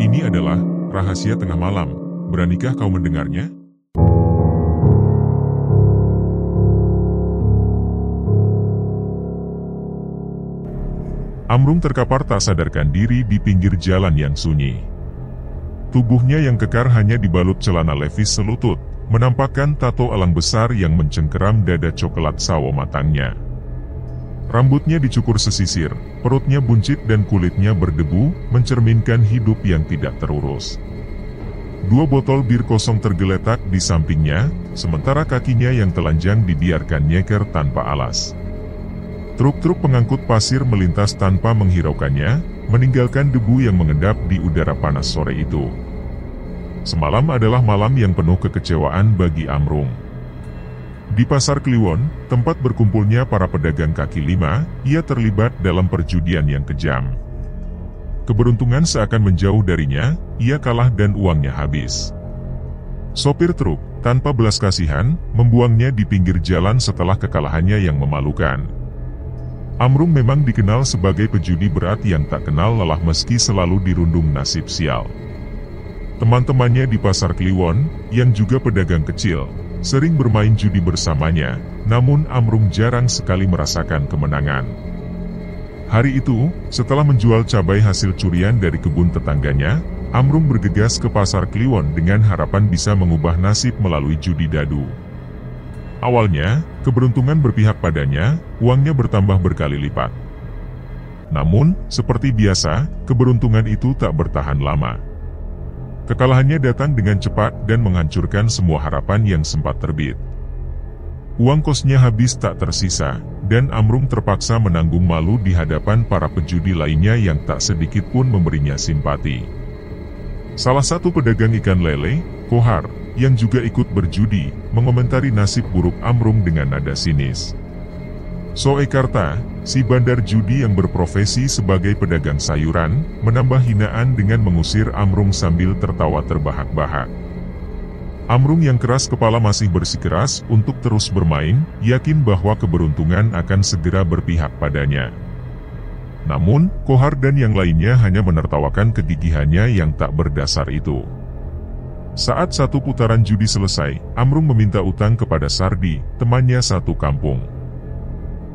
Ini adalah rahasia tengah malam. Beranikah kau mendengarnya? Amrung terkapar tak sadarkan diri di pinggir jalan yang sunyi. Tubuhnya yang kekar hanya dibalut celana levis selutut, menampakkan tato elang besar yang mencengkeram dada coklat sawo matangnya. Rambutnya dicukur sesisir, perutnya buncit dan kulitnya berdebu, mencerminkan hidup yang tidak terurus. 2 botol bir kosong tergeletak di sampingnya, sementara kakinya yang telanjang dibiarkan nyeker tanpa alas. Truk-truk pengangkut pasir melintas tanpa menghiraukannya, meninggalkan debu yang mengendap di udara panas sore itu. Semalam adalah malam yang penuh kekecewaan bagi Amrung. Di Pasar Kliwon, tempat berkumpulnya para pedagang kaki lima, ia terlibat dalam perjudian yang kejam. Keberuntungan seakan menjauh darinya, ia kalah dan uangnya habis. Sopir truk, tanpa belas kasihan, membuangnya di pinggir jalan setelah kekalahannya yang memalukan. Amrung memang dikenal sebagai pejudi berat yang tak kenal lelah meski selalu dirundung nasib sial. Teman-temannya di Pasar Kliwon, yang juga pedagang kecil, sering bermain judi bersamanya, namun Amrung jarang sekali merasakan kemenangan. Hari itu, setelah menjual cabai hasil curian dari kebun tetangganya, Amrung bergegas ke Pasar Kliwon dengan harapan bisa mengubah nasib melalui judi dadu. Awalnya, keberuntungan berpihak padanya, uangnya bertambah berkali lipat. Namun, seperti biasa, keberuntungan itu tak bertahan lama. Kekalahannya datang dengan cepat dan menghancurkan semua harapan yang sempat terbit. Uang kosnya habis tak tersisa, dan Amrung terpaksa menanggung malu di hadapan para pejudi lainnya yang tak sedikit pun memberinya simpati. Salah satu pedagang ikan lele, Kohar, yang juga ikut berjudi, mengomentari nasib buruk Amrung dengan nada sinis. Soekarta, si bandar judi yang berprofesi sebagai pedagang sayuran, menambah hinaan dengan mengusir Amrung sambil tertawa terbahak-bahak. Amrung yang keras kepala masih bersikeras untuk terus bermain, yakin bahwa keberuntungan akan segera berpihak padanya. Namun, Kohar dan yang lainnya hanya menertawakan kegigihannya yang tak berdasar itu. Saat satu putaran judi selesai, Amrung meminta utang kepada Sardi, temannya satu kampung.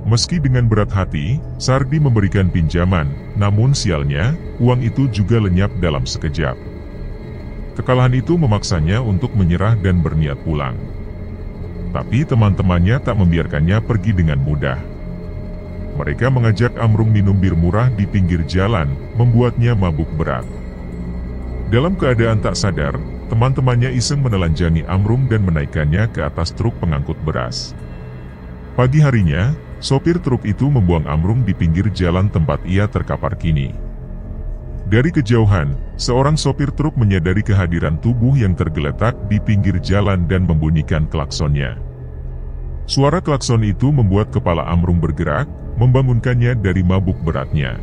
Meski dengan berat hati, Sardi memberikan pinjaman, namun sialnya, uang itu juga lenyap dalam sekejap. Kekalahan itu memaksanya untuk menyerah dan berniat pulang. Tapi teman-temannya tak membiarkannya pergi dengan mudah. Mereka mengajak Amrung minum bir murah di pinggir jalan, membuatnya mabuk berat. Dalam keadaan tak sadar, teman-temannya iseng menelanjangi Amrung dan menaikkannya ke atas truk pengangkut beras. Pagi harinya, sopir truk itu membuang Amrung di pinggir jalan tempat ia terkapar kini. Dari kejauhan, seorang sopir truk menyadari kehadiran tubuh yang tergeletak di pinggir jalan dan membunyikan klaksonnya. Suara klakson itu membuat kepala Amrung bergerak, membangunkannya dari mabuk beratnya.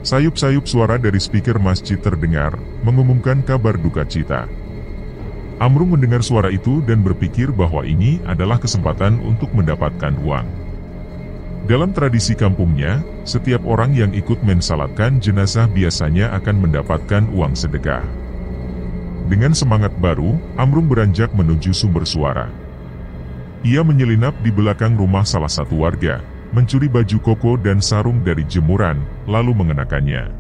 Sayup-sayup suara dari speaker masjid terdengar, mengumumkan kabar duka cita. Amrung mendengar suara itu dan berpikir bahwa ini adalah kesempatan untuk mendapatkan uang. Dalam tradisi kampungnya, setiap orang yang ikut mensalatkan jenazah biasanya akan mendapatkan uang sedekah. Dengan semangat baru, Amrung beranjak menuju sumber suara. Ia menyelinap di belakang rumah salah satu warga, mencuri baju koko dan sarung dari jemuran, lalu mengenakannya.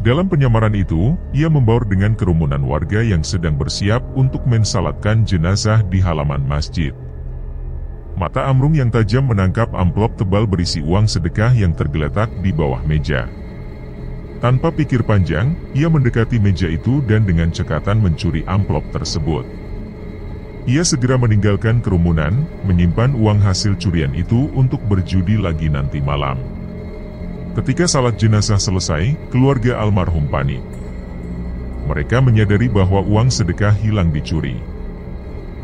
Dalam penyamaran itu, ia membaur dengan kerumunan warga yang sedang bersiap untuk mensalatkan jenazah di halaman masjid. Mata Amrung yang tajam menangkap amplop tebal berisi uang sedekah yang tergeletak di bawah meja. Tanpa pikir panjang, ia mendekati meja itu dan dengan cekatan mencuri amplop tersebut. Ia segera meninggalkan kerumunan, menyimpan uang hasil curian itu untuk berjudi lagi nanti malam. Ketika salat jenazah selesai, keluarga almarhum panik. Mereka menyadari bahwa uang sedekah hilang dicuri.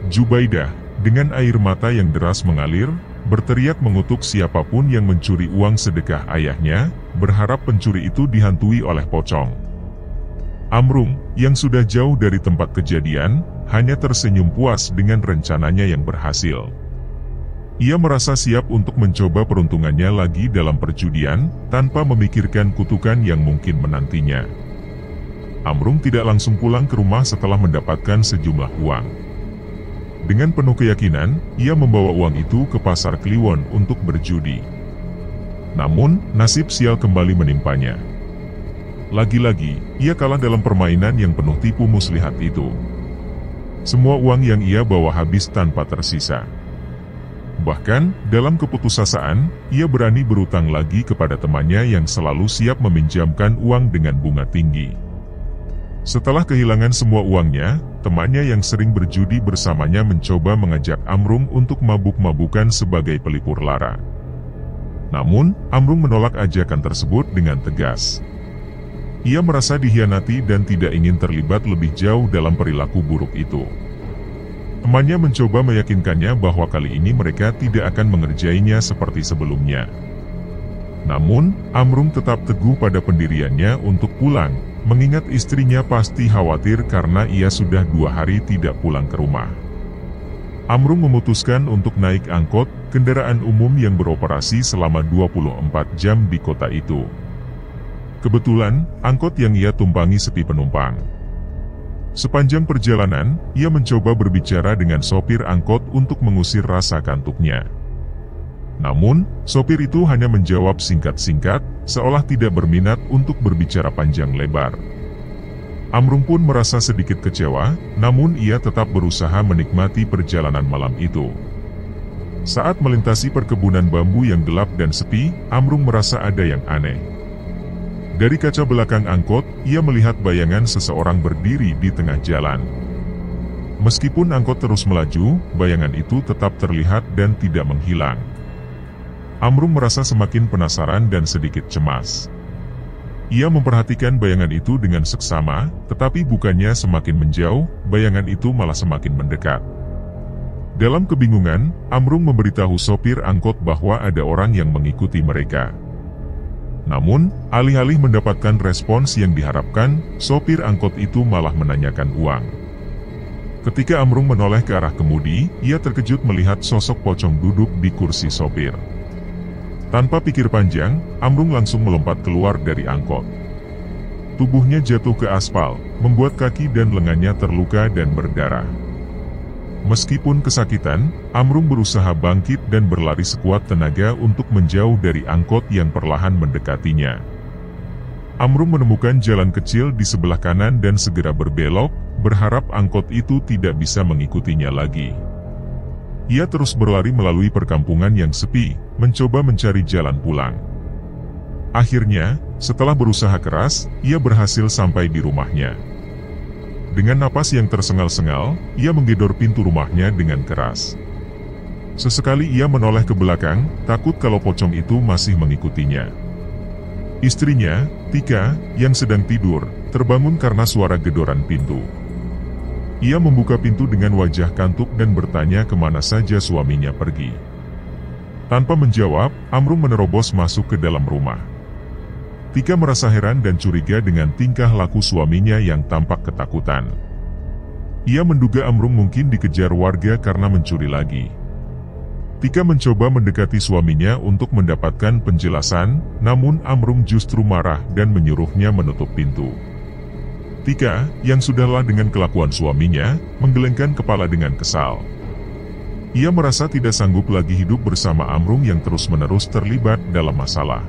Jubaidah, dengan air mata yang deras mengalir, berteriak mengutuk siapapun yang mencuri uang sedekah ayahnya, berharap pencuri itu dihantui oleh pocong. Amrung, yang sudah jauh dari tempat kejadian, hanya tersenyum puas dengan rencananya yang berhasil. Ia merasa siap untuk mencoba peruntungannya lagi dalam perjudian, tanpa memikirkan kutukan yang mungkin menantinya. Amrung tidak langsung pulang ke rumah setelah mendapatkan sejumlah uang. Dengan penuh keyakinan, ia membawa uang itu ke pasar Kliwon untuk berjudi. Namun, nasib sial kembali menimpanya. Lagi-lagi, ia kalah dalam permainan yang penuh tipu muslihat itu. Semua uang yang ia bawa habis tanpa tersisa. Bahkan, dalam keputusasaan, ia berani berutang lagi kepada temannya yang selalu siap meminjamkan uang dengan bunga tinggi. Setelah kehilangan semua uangnya, temannya yang sering berjudi bersamanya mencoba mengajak Amrung untuk mabuk-mabukan sebagai pelipur lara. Namun, Amrung menolak ajakan tersebut dengan tegas. Ia merasa dikhianati dan tidak ingin terlibat lebih jauh dalam perilaku buruk itu. Temannya mencoba meyakinkannya bahwa kali ini mereka tidak akan mengerjainya seperti sebelumnya. Namun, Amrung tetap teguh pada pendiriannya untuk pulang, mengingat istrinya pasti khawatir karena ia sudah 2 hari tidak pulang ke rumah. Amrung memutuskan untuk naik angkot, kendaraan umum yang beroperasi selama 24 jam di kota itu. Kebetulan, angkot yang ia tumpangi sepi penumpang. Sepanjang perjalanan, ia mencoba berbicara dengan sopir angkot untuk mengusir rasa kantuknya. Namun, sopir itu hanya menjawab singkat-singkat, seolah tidak berminat untuk berbicara panjang lebar. Amrung pun merasa sedikit kecewa, namun ia tetap berusaha menikmati perjalanan malam itu. Saat melintasi perkebunan bambu yang gelap dan sepi, Amrung merasa ada yang aneh. Dari kaca belakang angkot, ia melihat bayangan seseorang berdiri di tengah jalan. Meskipun angkot terus melaju, bayangan itu tetap terlihat dan tidak menghilang. Amrung merasa semakin penasaran dan sedikit cemas. Ia memperhatikan bayangan itu dengan seksama, tetapi bukannya semakin menjauh, bayangan itu malah semakin mendekat. Dalam kebingungan, Amrung memberitahu sopir angkot bahwa ada orang yang mengikuti mereka. Namun, alih-alih mendapatkan respons yang diharapkan, sopir angkot itu malah menanyakan uang. Ketika Amrung menoleh ke arah kemudi, ia terkejut melihat sosok pocong duduk di kursi sopir. Tanpa pikir panjang, Amrung langsung melompat keluar dari angkot. Tubuhnya jatuh ke aspal, membuat kaki dan lengannya terluka dan berdarah. Meskipun kesakitan, Amrung berusaha bangkit dan berlari sekuat tenaga untuk menjauh dari angkot yang perlahan mendekatinya. Amrung menemukan jalan kecil di sebelah kanan dan segera berbelok, berharap angkot itu tidak bisa mengikutinya lagi. Ia terus berlari melalui perkampungan yang sepi, mencoba mencari jalan pulang. Akhirnya, setelah berusaha keras, ia berhasil sampai di rumahnya. Dengan napas yang tersengal-sengal, ia menggedor pintu rumahnya dengan keras. Sesekali ia menoleh ke belakang, takut kalau pocong itu masih mengikutinya. Istrinya, Tika, yang sedang tidur, terbangun karena suara gedoran pintu. Ia membuka pintu dengan wajah kantuk dan bertanya kemana saja suaminya pergi. Tanpa menjawab, Amrung menerobos masuk ke dalam rumah. Tika merasa heran dan curiga dengan tingkah laku suaminya yang tampak ketakutan. Ia menduga Amrung mungkin dikejar warga karena mencuri lagi. Tika mencoba mendekati suaminya untuk mendapatkan penjelasan, namun Amrung justru marah dan menyuruhnya menutup pintu. Tika, yang sudah lelah dengan kelakuan suaminya, menggelengkan kepala dengan kesal. Ia merasa tidak sanggup lagi hidup bersama Amrung yang terus-menerus terlibat dalam masalah.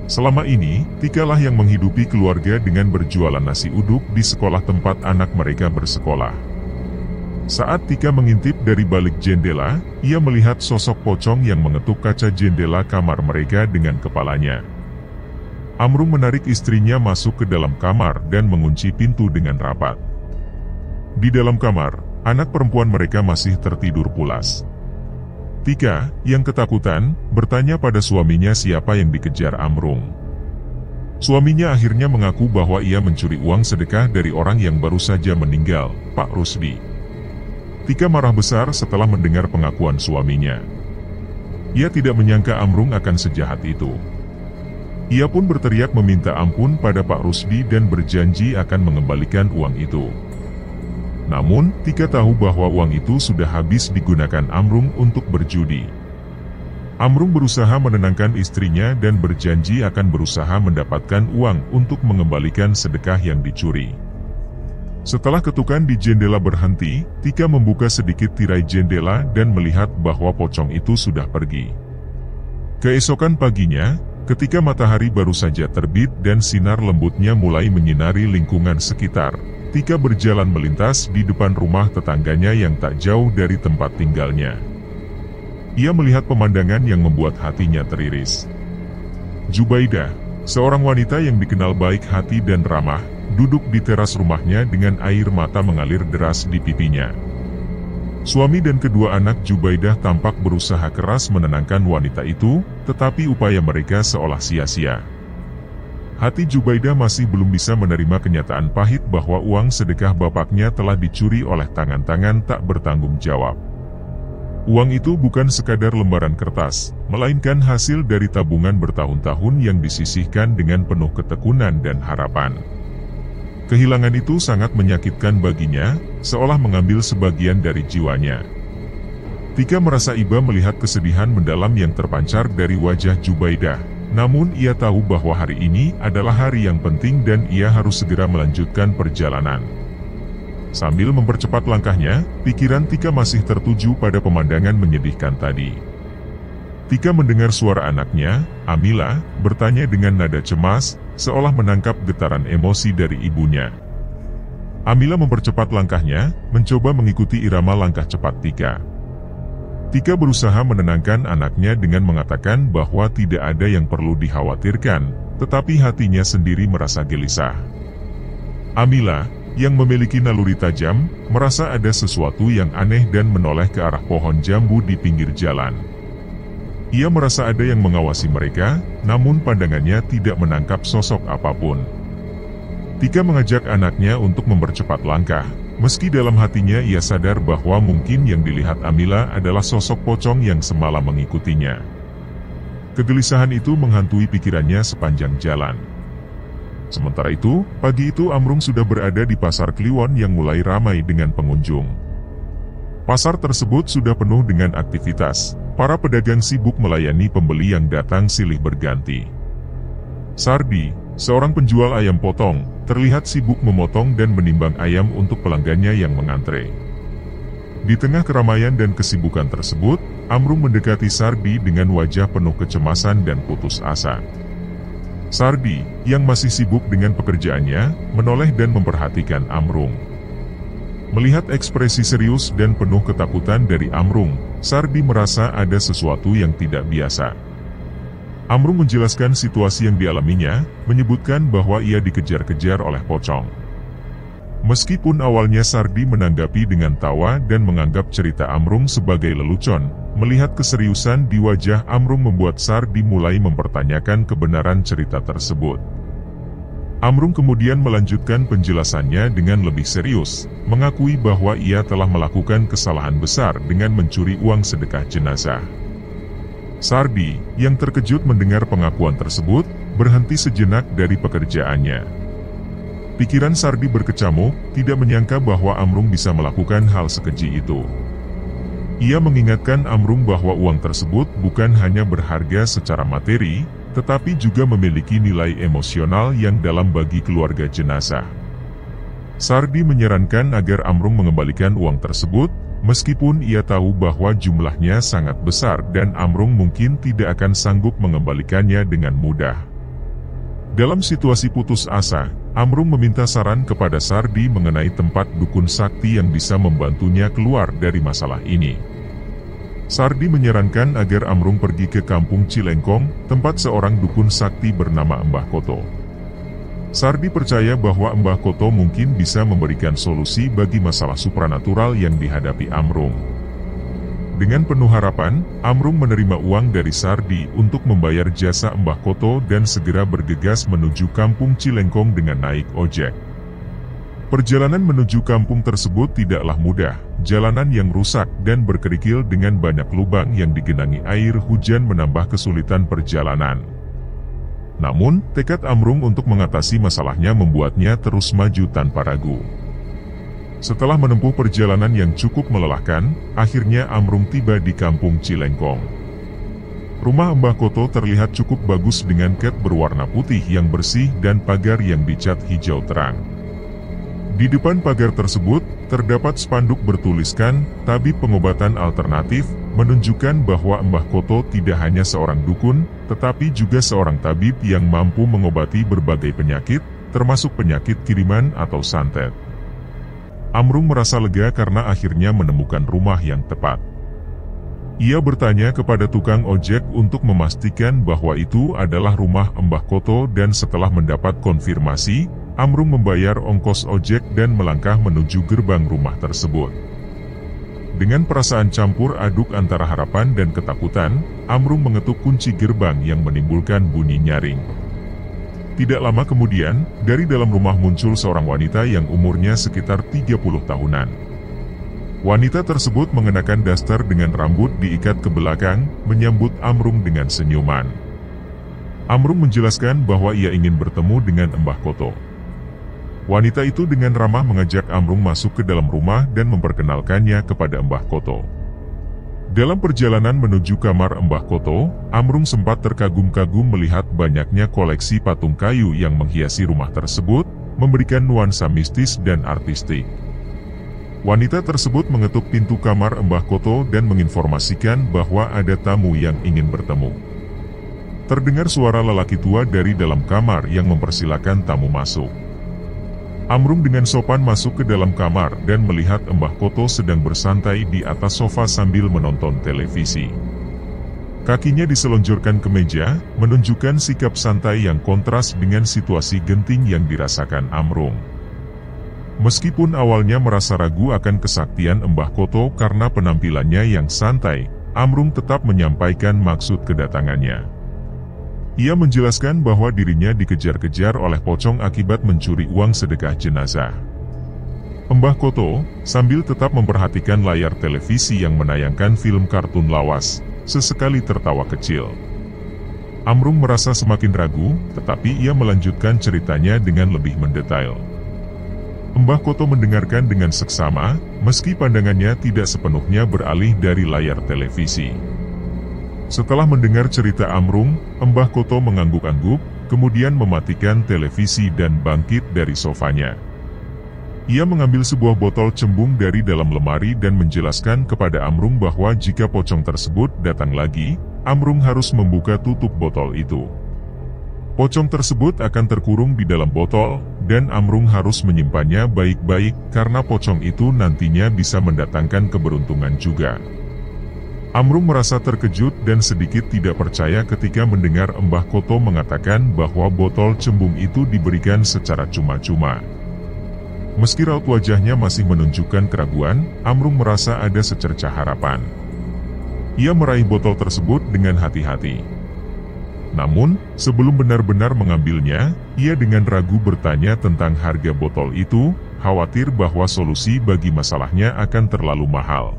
Selama ini, Tika lah yang menghidupi keluarga dengan berjualan nasi uduk di sekolah tempat anak mereka bersekolah. Saat Tika mengintip dari balik jendela, ia melihat sosok pocong yang mengetuk kaca jendela kamar mereka dengan kepalanya. Amrung menarik istrinya masuk ke dalam kamar dan mengunci pintu dengan rapat. Di dalam kamar, anak perempuan mereka masih tertidur pulas. Tika, yang ketakutan, bertanya pada suaminya siapa yang dikejar Amrung. Suaminya akhirnya mengaku bahwa ia mencuri uang sedekah dari orang yang baru saja meninggal, Pak Rusdi. Tika marah besar setelah mendengar pengakuan suaminya. Ia tidak menyangka Amrung akan sejahat itu. Ia pun berteriak meminta ampun pada Pak Rusdi dan berjanji akan mengembalikan uang itu. Namun, Tika tahu bahwa uang itu sudah habis digunakan Amrung untuk berjudi. Amrung berusaha menenangkan istrinya dan berjanji akan berusaha mendapatkan uang untuk mengembalikan sedekah yang dicuri. Setelah ketukan di jendela berhenti, Tika membuka sedikit tirai jendela dan melihat bahwa pocong itu sudah pergi. Keesokan paginya, ketika matahari baru saja terbit dan sinar lembutnya mulai menyinari lingkungan sekitar, Tika berjalan melintas di depan rumah tetangganya yang tak jauh dari tempat tinggalnya. Ia melihat pemandangan yang membuat hatinya teriris. Jubaidah, seorang wanita yang dikenal baik hati dan ramah, duduk di teras rumahnya dengan air mata mengalir deras di pipinya. Suami dan kedua anak Jubaidah tampak berusaha keras menenangkan wanita itu, tetapi upaya mereka seolah sia-sia. Hati Jubaidah masih belum bisa menerima kenyataan pahit bahwa uang sedekah bapaknya telah dicuri oleh tangan-tangan tak bertanggung jawab. Uang itu bukan sekadar lembaran kertas, melainkan hasil dari tabungan bertahun-tahun yang disisihkan dengan penuh ketekunan dan harapan. Kehilangan itu sangat menyakitkan baginya, seolah mengambil sebagian dari jiwanya. Tika merasa iba melihat kesedihan mendalam yang terpancar dari wajah Jubaidah, namun ia tahu bahwa hari ini adalah hari yang penting dan ia harus segera melanjutkan perjalanan. Sambil mempercepat langkahnya, pikiran Tika masih tertuju pada pemandangan menyedihkan tadi. Tika mendengar suara anaknya, Amila, bertanya dengan nada cemas, seolah menangkap getaran emosi dari ibunya. Amila mempercepat langkahnya, mencoba mengikuti irama langkah cepat Tika. Tika berusaha menenangkan anaknya dengan mengatakan bahwa tidak ada yang perlu dikhawatirkan, tetapi hatinya sendiri merasa gelisah. Amila, yang memiliki naluri tajam, merasa ada sesuatu yang aneh dan menoleh ke arah pohon jambu di pinggir jalan. Ia merasa ada yang mengawasi mereka, namun pandangannya tidak menangkap sosok apapun. Tika mengajak anaknya untuk mempercepat langkah, meski dalam hatinya ia sadar bahwa mungkin yang dilihat Amila adalah sosok pocong yang semalam mengikutinya. Kegelisahan itu menghantui pikirannya sepanjang jalan. Sementara itu, pagi itu Amrung sudah berada di Pasar Kliwon yang mulai ramai dengan pengunjung. Pasar tersebut sudah penuh dengan aktivitas, para pedagang sibuk melayani pembeli yang datang silih berganti. Sardi, seorang penjual ayam potong, terlihat sibuk memotong dan menimbang ayam untuk pelanggannya yang mengantre. Di tengah keramaian dan kesibukan tersebut, Amrung mendekati Sardi dengan wajah penuh kecemasan dan putus asa. Sardi, yang masih sibuk dengan pekerjaannya, menoleh dan memperhatikan Amrung. Melihat ekspresi serius dan penuh ketakutan dari Amrung, Sardi merasa ada sesuatu yang tidak biasa. Amrung menjelaskan situasi yang dialaminya, menyebutkan bahwa ia dikejar-kejar oleh pocong. Meskipun awalnya Sardi menanggapi dengan tawa dan menganggap cerita Amrung sebagai lelucon, melihat keseriusan di wajah Amrung membuat Sardi mulai mempertanyakan kebenaran cerita tersebut. Amrung kemudian melanjutkan penjelasannya dengan lebih serius, mengakui bahwa ia telah melakukan kesalahan besar dengan mencuri uang sedekah jenazah. Sardi, yang terkejut mendengar pengakuan tersebut, berhenti sejenak dari pekerjaannya. Pikiran Sardi berkecamuk, tidak menyangka bahwa Amrung bisa melakukan hal sekeji itu. Ia mengingatkan Amrung bahwa uang tersebut bukan hanya berharga secara materi, tetapi juga memiliki nilai emosional yang dalam bagi keluarga jenazah. Sardi menyarankan agar Amrung mengembalikan uang tersebut, meskipun ia tahu bahwa jumlahnya sangat besar dan Amrung mungkin tidak akan sanggup mengembalikannya dengan mudah. Dalam situasi putus asa, Amrung meminta saran kepada Sardi mengenai tempat dukun sakti yang bisa membantunya keluar dari masalah ini. Sardi menyarankan agar Amrung pergi ke kampung Cilengkong, tempat seorang dukun sakti bernama Mbah Koto. Sardi percaya bahwa Mbah Koto mungkin bisa memberikan solusi bagi masalah supranatural yang dihadapi Amrung. Dengan penuh harapan, Amrung menerima uang dari Sardi untuk membayar jasa Mbah Koto dan segera bergegas menuju kampung Cilengkong dengan naik ojek. Perjalanan menuju kampung tersebut tidaklah mudah, jalanan yang rusak dan berkerikil dengan banyak lubang yang digenangi air hujan menambah kesulitan perjalanan. Namun, tekad Amrung untuk mengatasi masalahnya membuatnya terus maju tanpa ragu. Setelah menempuh perjalanan yang cukup melelahkan, akhirnya Amrung tiba di kampung Cilengkong. Rumah Mbah Koto terlihat cukup bagus dengan cat berwarna putih yang bersih dan pagar yang dicat hijau terang. Di depan pagar tersebut, terdapat spanduk bertuliskan, tabib pengobatan alternatif, menunjukkan bahwa Mbah Koto tidak hanya seorang dukun, tetapi juga seorang tabib yang mampu mengobati berbagai penyakit, termasuk penyakit kiriman atau santet. Amrung merasa lega karena akhirnya menemukan rumah yang tepat. Ia bertanya kepada tukang ojek untuk memastikan bahwa itu adalah rumah Mbah Koto dan setelah mendapat konfirmasi, Amrung membayar ongkos ojek dan melangkah menuju gerbang rumah tersebut. Dengan perasaan campur aduk antara harapan dan ketakutan, Amrung mengetuk kunci gerbang yang menimbulkan bunyi nyaring. Tidak lama kemudian, dari dalam rumah muncul seorang wanita yang umurnya sekitar 30 tahunan. Wanita tersebut mengenakan daster dengan rambut diikat ke belakang, menyambut Amrung dengan senyuman. Amrung menjelaskan bahwa ia ingin bertemu dengan Mbah Koto. Wanita itu dengan ramah mengajak Amrung masuk ke dalam rumah dan memperkenalkannya kepada Mbah Koto. Dalam perjalanan menuju kamar Mbah Koto, Amrung sempat terkagum-kagum melihat banyaknya koleksi patung kayu yang menghiasi rumah tersebut, memberikan nuansa mistis dan artistik. Wanita tersebut mengetuk pintu kamar Mbah Koto dan menginformasikan bahwa ada tamu yang ingin bertemu. Terdengar suara lelaki tua dari dalam kamar yang mempersilakan tamu masuk. Amrung dengan sopan masuk ke dalam kamar dan melihat Mbah Koto sedang bersantai di atas sofa sambil menonton televisi. Kakinya diselonjorkan ke meja, menunjukkan sikap santai yang kontras dengan situasi genting yang dirasakan Amrung. Meskipun awalnya merasa ragu akan kesaktian Mbah Koto karena penampilannya yang santai, Amrung tetap menyampaikan maksud kedatangannya. Ia menjelaskan bahwa dirinya dikejar-kejar oleh pocong akibat mencuri uang sedekah jenazah. Mbah Koto, sambil tetap memperhatikan layar televisi yang menayangkan film kartun lawas, sesekali tertawa kecil. Amrung merasa semakin ragu, tetapi ia melanjutkan ceritanya dengan lebih mendetail. Mbah Koto mendengarkan dengan seksama, meski pandangannya tidak sepenuhnya beralih dari layar televisi. Setelah mendengar cerita Amrung, Mbah Koto mengangguk-angguk, kemudian mematikan televisi dan bangkit dari sofanya. Ia mengambil sebuah botol cembung dari dalam lemari dan menjelaskan kepada Amrung bahwa jika pocong tersebut datang lagi, Amrung harus membuka tutup botol itu. Pocong tersebut akan terkurung di dalam botol, dan Amrung harus menyimpannya baik-baik karena pocong itu nantinya bisa mendatangkan keberuntungan juga. Amrung merasa terkejut dan sedikit tidak percaya ketika mendengar Mbah Koto mengatakan bahwa botol cembung itu diberikan secara cuma-cuma. Meski raut wajahnya masih menunjukkan keraguan, Amrung merasa ada secercah harapan. Ia meraih botol tersebut dengan hati-hati. Namun, sebelum benar-benar mengambilnya, ia dengan ragu bertanya tentang harga botol itu, khawatir bahwa solusi bagi masalahnya akan terlalu mahal.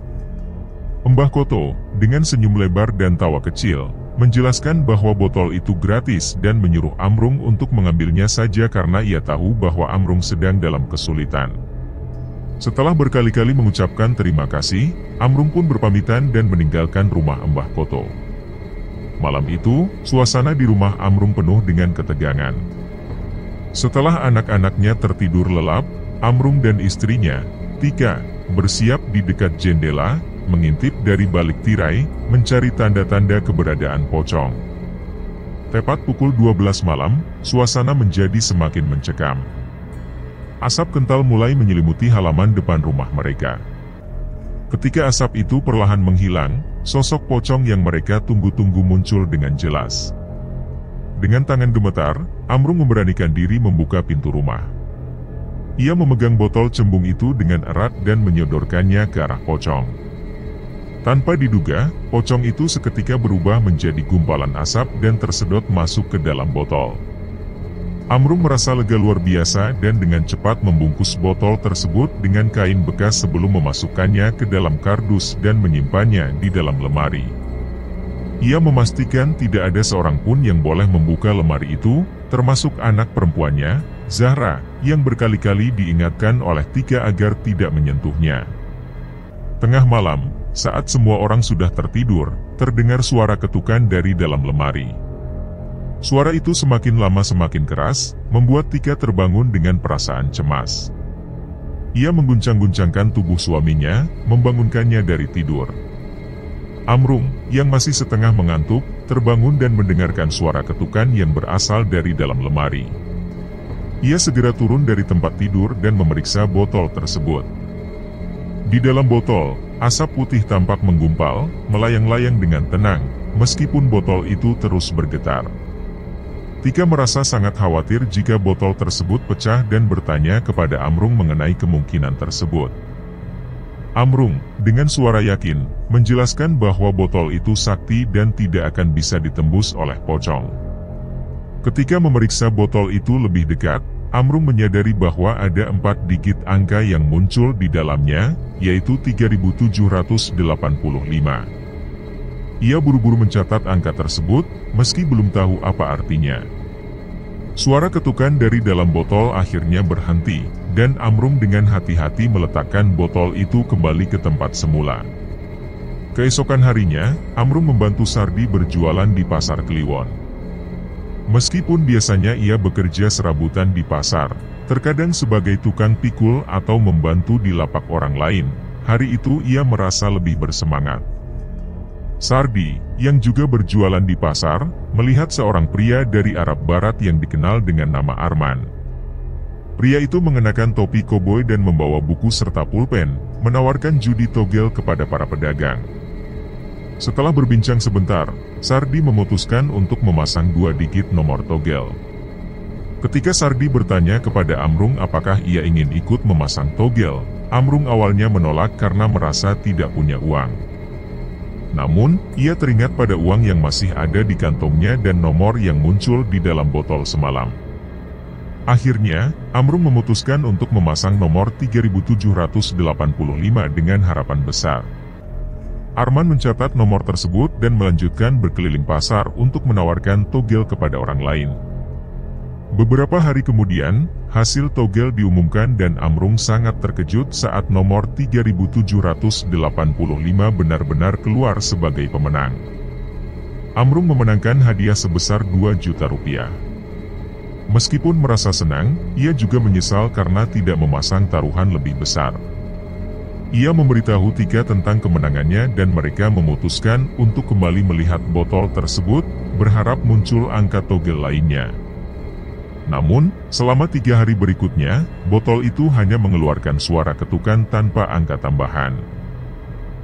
Mbah Koto, dengan senyum lebar dan tawa kecil, menjelaskan bahwa botol itu gratis dan menyuruh Amrung untuk mengambilnya saja karena ia tahu bahwa Amrung sedang dalam kesulitan. Setelah berkali-kali mengucapkan terima kasih, Amrung pun berpamitan dan meninggalkan rumah Mbah Koto. Malam itu, suasana di rumah Amrung penuh dengan ketegangan. Setelah anak-anaknya tertidur lelap, Amrung dan istrinya, Tika, bersiap di dekat jendela, mengintip dari balik tirai, mencari tanda-tanda keberadaan pocong. Tepat pukul 12 malam, suasana menjadi semakin mencekam. Asap kental mulai menyelimuti halaman depan rumah mereka. Ketika asap itu perlahan menghilang, sosok pocong yang mereka tunggu-tunggu muncul dengan jelas. Dengan tangan gemetar, Amrung memberanikan diri membuka pintu rumah. Ia memegang botol cembung itu dengan erat dan menyodorkannya ke arah pocong. Tanpa diduga, pocong itu seketika berubah menjadi gumpalan asap dan tersedot masuk ke dalam botol. Amrung merasa lega luar biasa dan dengan cepat membungkus botol tersebut dengan kain bekas sebelum memasukkannya ke dalam kardus dan menyimpannya di dalam lemari. Ia memastikan tidak ada seorang pun yang boleh membuka lemari itu, termasuk anak perempuannya, Zahra, yang berkali-kali diingatkan oleh Tika agar tidak menyentuhnya. Tengah malam, saat semua orang sudah tertidur, terdengar suara ketukan dari dalam lemari. Suara itu semakin lama semakin keras, membuat Tika terbangun dengan perasaan cemas. Ia mengguncang-guncangkan tubuh suaminya, membangunkannya dari tidur. Amrung, yang masih setengah mengantuk, terbangun dan mendengarkan suara ketukan yang berasal dari dalam lemari. Ia segera turun dari tempat tidur dan memeriksa botol tersebut. Di dalam botol, asap putih tampak menggumpal, melayang-layang dengan tenang, meskipun botol itu terus bergetar. Tika merasa sangat khawatir jika botol tersebut pecah dan bertanya kepada Amrung mengenai kemungkinan tersebut. Amrung, dengan suara yakin, menjelaskan bahwa botol itu sakti dan tidak akan bisa ditembus oleh pocong. Ketika memeriksa botol itu lebih dekat, Amrung menyadari bahwa ada 4 digit angka yang muncul di dalamnya, yaitu 3785. Ia buru-buru mencatat angka tersebut, meski belum tahu apa artinya. Suara ketukan dari dalam botol akhirnya berhenti, dan Amrung dengan hati-hati meletakkan botol itu kembali ke tempat semula. Keesokan harinya, Amrung membantu Sardi berjualan di pasar Kliwon. Meskipun biasanya ia bekerja serabutan di pasar, terkadang sebagai tukang pikul atau membantu di lapak orang lain, hari itu ia merasa lebih bersemangat. Sardi, yang juga berjualan di pasar, melihat seorang pria dari Arab Barat yang dikenal dengan nama Arman. Pria itu mengenakan topi koboi dan membawa buku serta pulpen, menawarkan judi togel kepada para pedagang. Setelah berbincang sebentar, Sardi memutuskan untuk memasang 2 digit nomor togel. Ketika Sardi bertanya kepada Amrung apakah ia ingin ikut memasang togel, Amrung awalnya menolak karena merasa tidak punya uang. Namun, ia teringat pada uang yang masih ada di kantongnya dan nomor yang muncul di dalam botol semalam. Akhirnya, Amrung memutuskan untuk memasang nomor 3785 dengan harapan besar. Arman mencatat nomor tersebut dan melanjutkan berkeliling pasar untuk menawarkan togel kepada orang lain. Beberapa hari kemudian, hasil togel diumumkan dan Amrung sangat terkejut saat nomor 3785 benar-benar keluar sebagai pemenang. Amrung memenangkan hadiah sebesar 2 juta rupiah. Meskipun merasa senang, ia juga menyesal karena tidak memasang taruhan lebih besar. Ia memberitahu Tika tentang kemenangannya dan mereka memutuskan untuk kembali melihat botol tersebut, berharap muncul angka togel lainnya. Namun, selama 3 hari berikutnya, botol itu hanya mengeluarkan suara ketukan tanpa angka tambahan.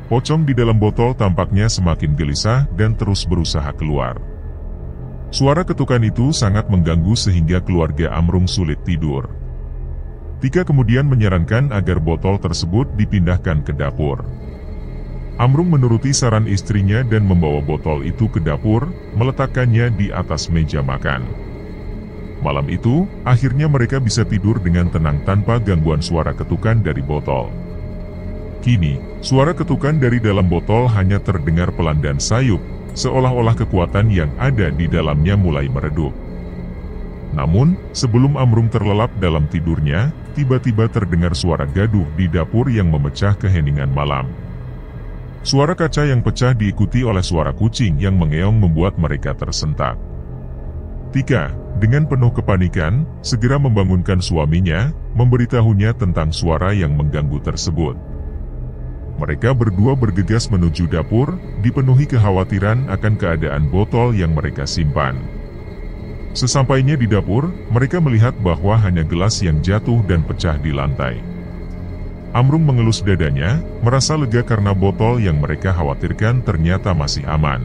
Pocong di dalam botol tampaknya semakin gelisah dan terus berusaha keluar. Suara ketukan itu sangat mengganggu sehingga keluarga Amrung sulit tidur. Tika kemudian menyarankan agar botol tersebut dipindahkan ke dapur. Amrung menuruti saran istrinya dan membawa botol itu ke dapur, meletakkannya di atas meja makan. Malam itu, akhirnya mereka bisa tidur dengan tenang tanpa gangguan suara ketukan dari botol. Kini, suara ketukan dari dalam botol hanya terdengar pelan dan sayup, seolah-olah kekuatan yang ada di dalamnya mulai meredup. Namun, sebelum Amrung terlelap dalam tidurnya, tiba-tiba terdengar suara gaduh di dapur yang memecah keheningan malam. Suara kaca yang pecah diikuti oleh suara kucing yang mengeong membuat mereka tersentak. Tika, dengan penuh kepanikan, segera membangunkan suaminya, memberitahunya tentang suara yang mengganggu tersebut. Mereka berdua bergegas menuju dapur, dipenuhi kekhawatiran akan keadaan botol yang mereka simpan. Sesampainya di dapur, mereka melihat bahwa hanya gelas yang jatuh dan pecah di lantai. Amrung mengelus dadanya, merasa lega karena botol yang mereka khawatirkan ternyata masih aman.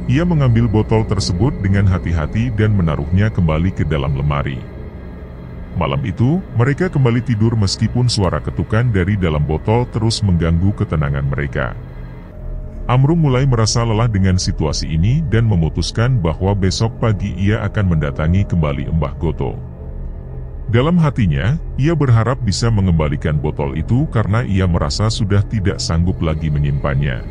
Ia mengambil botol tersebut dengan hati-hati dan menaruhnya kembali ke dalam lemari. Malam itu, mereka kembali tidur meskipun suara ketukan dari dalam botol terus mengganggu ketenangan mereka. Amrung mulai merasa lelah dengan situasi ini dan memutuskan bahwa besok pagi ia akan mendatangi kembali Mbah Goto. Dalam hatinya, ia berharap bisa mengembalikan botol itu karena ia merasa sudah tidak sanggup lagi menyimpannya.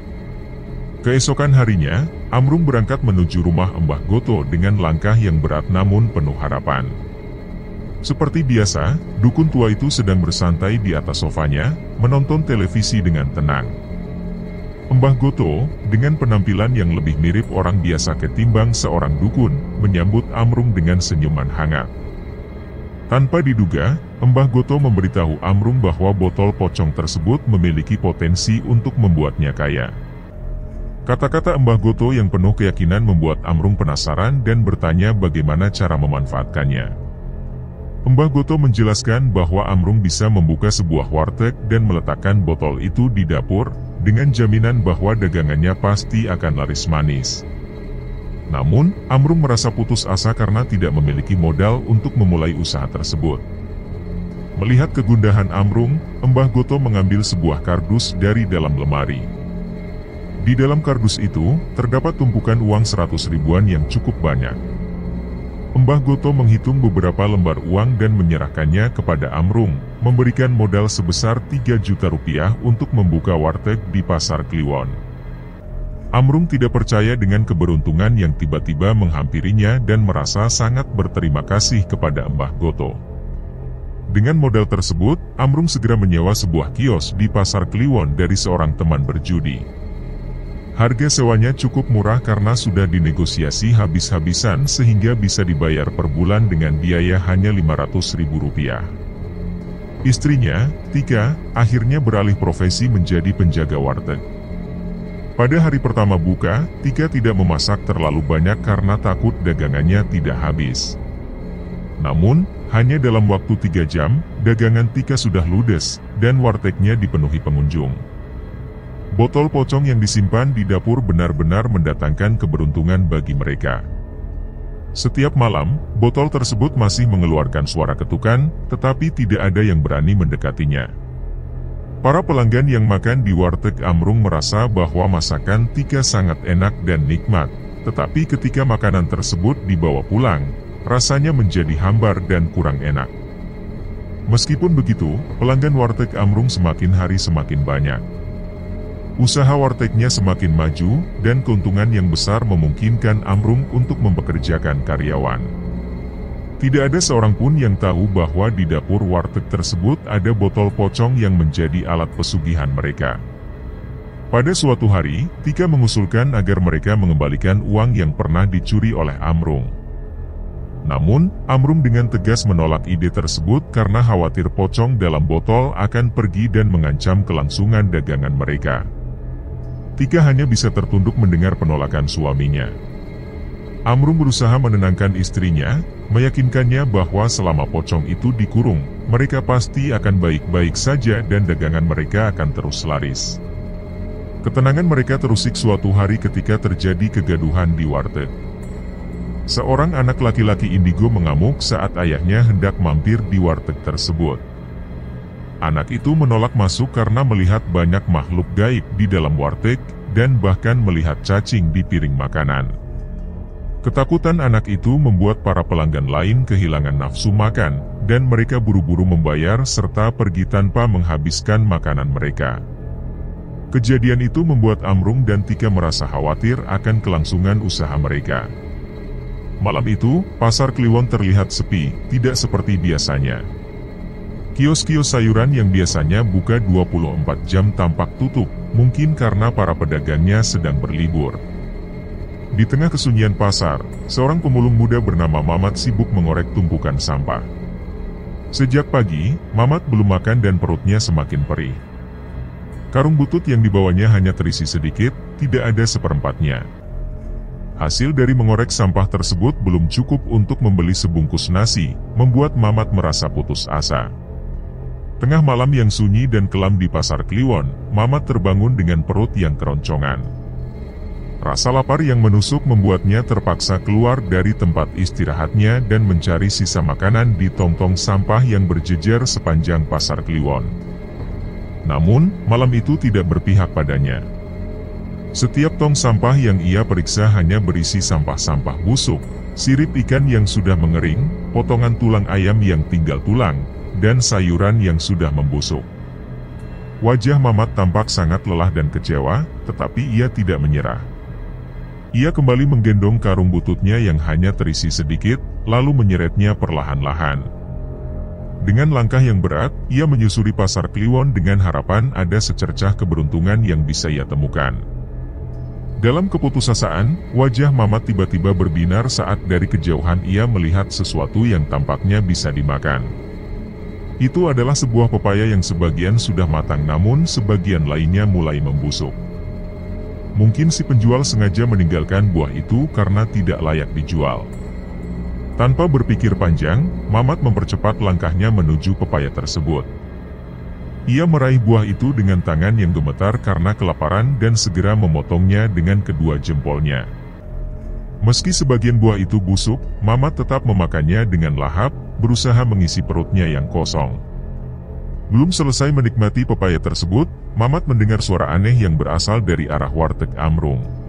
Keesokan harinya, Amrung berangkat menuju rumah Mbah Goto dengan langkah yang berat namun penuh harapan. Seperti biasa, dukun tua itu sedang bersantai di atas sofanya, menonton televisi dengan tenang. Mbah Goto, dengan penampilan yang lebih mirip orang biasa ketimbang seorang dukun, menyambut Amrung dengan senyuman hangat. Tanpa diduga, Mbah Goto memberitahu Amrung bahwa botol pocong tersebut memiliki potensi untuk membuatnya kaya. Kata-kata Mbah Goto yang penuh keyakinan membuat Amrung penasaran dan bertanya bagaimana cara memanfaatkannya. Mbah Goto menjelaskan bahwa Amrung bisa membuka sebuah warteg dan meletakkan botol itu di dapur, dengan jaminan bahwa dagangannya pasti akan laris manis. Namun, Amrung merasa putus asa karena tidak memiliki modal untuk memulai usaha tersebut. Melihat kegundahan Amrung, Mbah Goto mengambil sebuah kardus dari dalam lemari. Di dalam kardus itu, terdapat tumpukan uang 100 ribuan yang cukup banyak. Mbah Goto menghitung beberapa lembar uang dan menyerahkannya kepada Amrung, memberikan modal sebesar 3 juta rupiah untuk membuka warteg di Pasar Kliwon. Amrung tidak percaya dengan keberuntungan yang tiba-tiba menghampirinya dan merasa sangat berterima kasih kepada Mbah Goto. Dengan modal tersebut, Amrung segera menyewa sebuah kios di Pasar Kliwon dari seorang teman berjudi. Harga sewanya cukup murah karena sudah dinegosiasi habis-habisan sehingga bisa dibayar per bulan dengan biaya hanya 500 ribu rupiah. Istrinya, Tika, akhirnya beralih profesi menjadi penjaga warteg. Pada hari pertama buka, Tika tidak memasak terlalu banyak karena takut dagangannya tidak habis. Namun, hanya dalam waktu 3 jam, dagangan Tika sudah ludes, dan wartegnya dipenuhi pengunjung. Botol pocong yang disimpan di dapur benar-benar mendatangkan keberuntungan bagi mereka. Setiap malam, botol tersebut masih mengeluarkan suara ketukan, tetapi tidak ada yang berani mendekatinya. Para pelanggan yang makan di warteg Amrung merasa bahwa masakan Tika sangat enak dan nikmat, tetapi ketika makanan tersebut dibawa pulang, rasanya menjadi hambar dan kurang enak. Meskipun begitu, pelanggan warteg Amrung semakin hari semakin banyak. Usaha wartegnya semakin maju, dan keuntungan yang besar memungkinkan Amrung untuk mempekerjakan karyawan. Tidak ada seorang pun yang tahu bahwa di dapur warteg tersebut ada botol pocong yang menjadi alat pesugihan mereka. Pada suatu hari, Tika mengusulkan agar mereka mengembalikan uang yang pernah dicuri oleh Amrung. Namun, Amrung dengan tegas menolak ide tersebut karena khawatir pocong dalam botol akan pergi dan mengancam kelangsungan dagangan mereka. Tika hanya bisa tertunduk mendengar penolakan suaminya. Amrung berusaha menenangkan istrinya, meyakinkannya bahwa selama pocong itu dikurung, mereka pasti akan baik-baik saja dan dagangan mereka akan terus laris. Ketenangan mereka terusik suatu hari ketika terjadi kegaduhan di warteg. Seorang anak laki-laki indigo mengamuk saat ayahnya hendak mampir di warteg tersebut. Anak itu menolak masuk karena melihat banyak makhluk gaib di dalam warteg, dan bahkan melihat cacing di piring makanan. Ketakutan anak itu membuat para pelanggan lain kehilangan nafsu makan, dan mereka buru-buru membayar serta pergi tanpa menghabiskan makanan mereka. Kejadian itu membuat Amrung dan Tika merasa khawatir akan kelangsungan usaha mereka. Malam itu, Pasar Kliwon terlihat sepi, tidak seperti biasanya. Kios-kios sayuran yang biasanya buka 24 jam tampak tutup, mungkin karena para pedagangnya sedang berlibur. Di tengah kesunyian pasar, seorang pemulung muda bernama Mamat sibuk mengorek tumpukan sampah. Sejak pagi, Mamat belum makan dan perutnya semakin perih. Karung butut yang dibawanya hanya terisi sedikit, tidak ada seperempatnya. Hasil dari mengorek sampah tersebut belum cukup untuk membeli sebungkus nasi, membuat Mamat merasa putus asa. Tengah malam yang sunyi dan kelam di Pasar Kliwon, Mamat terbangun dengan perut yang keroncongan. Rasa lapar yang menusuk membuatnya terpaksa keluar dari tempat istirahatnya dan mencari sisa makanan di tong-tong sampah yang berjejer sepanjang Pasar Kliwon. Namun, malam itu tidak berpihak padanya. Setiap tong sampah yang ia periksa hanya berisi sampah-sampah busuk, sirip ikan yang sudah mengering, potongan tulang ayam yang tinggal tulang, dan sayuran yang sudah membusuk. Wajah Mamat tampak sangat lelah dan kecewa, tetapi ia tidak menyerah. Ia kembali menggendong karung bututnya yang hanya terisi sedikit, lalu menyeretnya perlahan-lahan. Dengan langkah yang berat, ia menyusuri pasar Kliwon dengan harapan ada secercah keberuntungan yang bisa ia temukan. Dalam keputusasaan, wajah Mamat tiba-tiba berbinar saat dari kejauhan ia melihat sesuatu yang tampaknya bisa dimakan. Itu adalah sebuah pepaya yang sebagian sudah matang namun sebagian lainnya mulai membusuk. Mungkin si penjual sengaja meninggalkan buah itu karena tidak layak dijual. Tanpa berpikir panjang, Mamat mempercepat langkahnya menuju pepaya tersebut. Ia meraih buah itu dengan tangan yang gemetar karena kelaparan dan segera memotongnya dengan kedua jempolnya. Meski sebagian buah itu busuk, Mamat tetap memakannya dengan lahap, berusaha mengisi perutnya yang kosong. Belum selesai menikmati pepaya tersebut, Mamat mendengar suara aneh yang berasal dari arah warteg Amrung.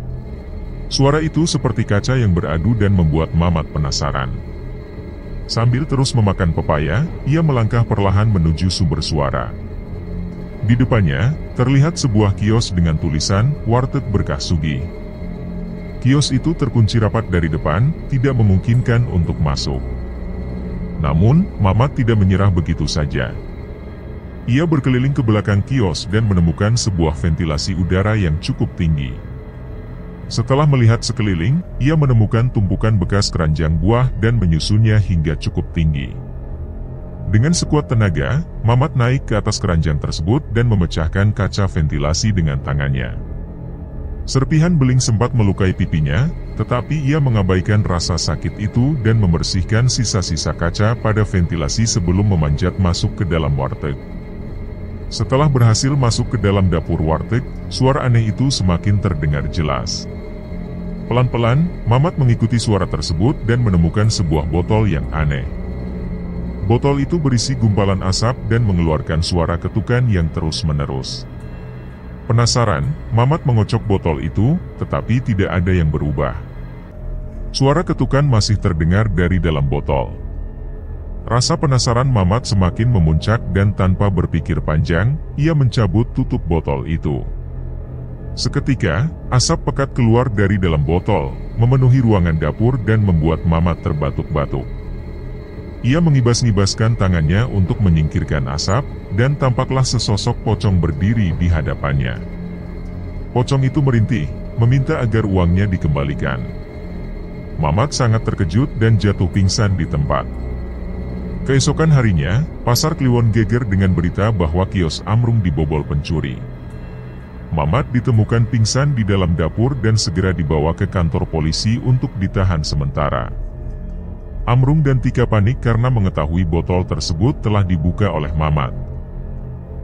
Suara itu seperti kaca yang beradu dan membuat Mamat penasaran. Sambil terus memakan pepaya, ia melangkah perlahan menuju sumber suara. Di depannya, terlihat sebuah kios dengan tulisan, "Warteg Berkah Sugih". Kios itu terkunci rapat dari depan, tidak memungkinkan untuk masuk. Namun, Mamat tidak menyerah begitu saja. Ia berkeliling ke belakang kios dan menemukan sebuah ventilasi udara yang cukup tinggi. Setelah melihat sekeliling, ia menemukan tumpukan bekas keranjang buah dan menyusunnya hingga cukup tinggi. Dengan sekuat tenaga, Mamat naik ke atas keranjang tersebut dan memecahkan kaca ventilasi dengan tangannya. Serpihan beling sempat melukai pipinya, tetapi ia mengabaikan rasa sakit itu dan membersihkan sisa-sisa kaca pada ventilasi sebelum memanjat masuk ke dalam warteg. Setelah berhasil masuk ke dalam dapur warteg, suara aneh itu semakin terdengar jelas. Pelan-pelan, Mamat mengikuti suara tersebut dan menemukan sebuah botol yang aneh. Botol itu berisi gumpalan asap dan mengeluarkan suara ketukan yang terus-menerus. Penasaran, Mamat mengocok botol itu, tetapi tidak ada yang berubah. Suara ketukan masih terdengar dari dalam botol. Rasa penasaran Mamat semakin memuncak dan tanpa berpikir panjang, ia mencabut tutup botol itu. Seketika, asap pekat keluar dari dalam botol, memenuhi ruangan dapur dan membuat Mamat terbatuk-batuk. Ia mengibas-ngibaskan tangannya untuk menyingkirkan asap, dan tampaklah sesosok pocong berdiri di hadapannya. Pocong itu merintih, meminta agar uangnya dikembalikan. Mamat sangat terkejut dan jatuh pingsan di tempat. Keesokan harinya, pasar Kliwon geger dengan berita bahwa kios Amrung dibobol pencuri. Mamat ditemukan pingsan di dalam dapur dan segera dibawa ke kantor polisi untuk ditahan sementara. Amrung dan Tika panik karena mengetahui botol tersebut telah dibuka oleh Mamat.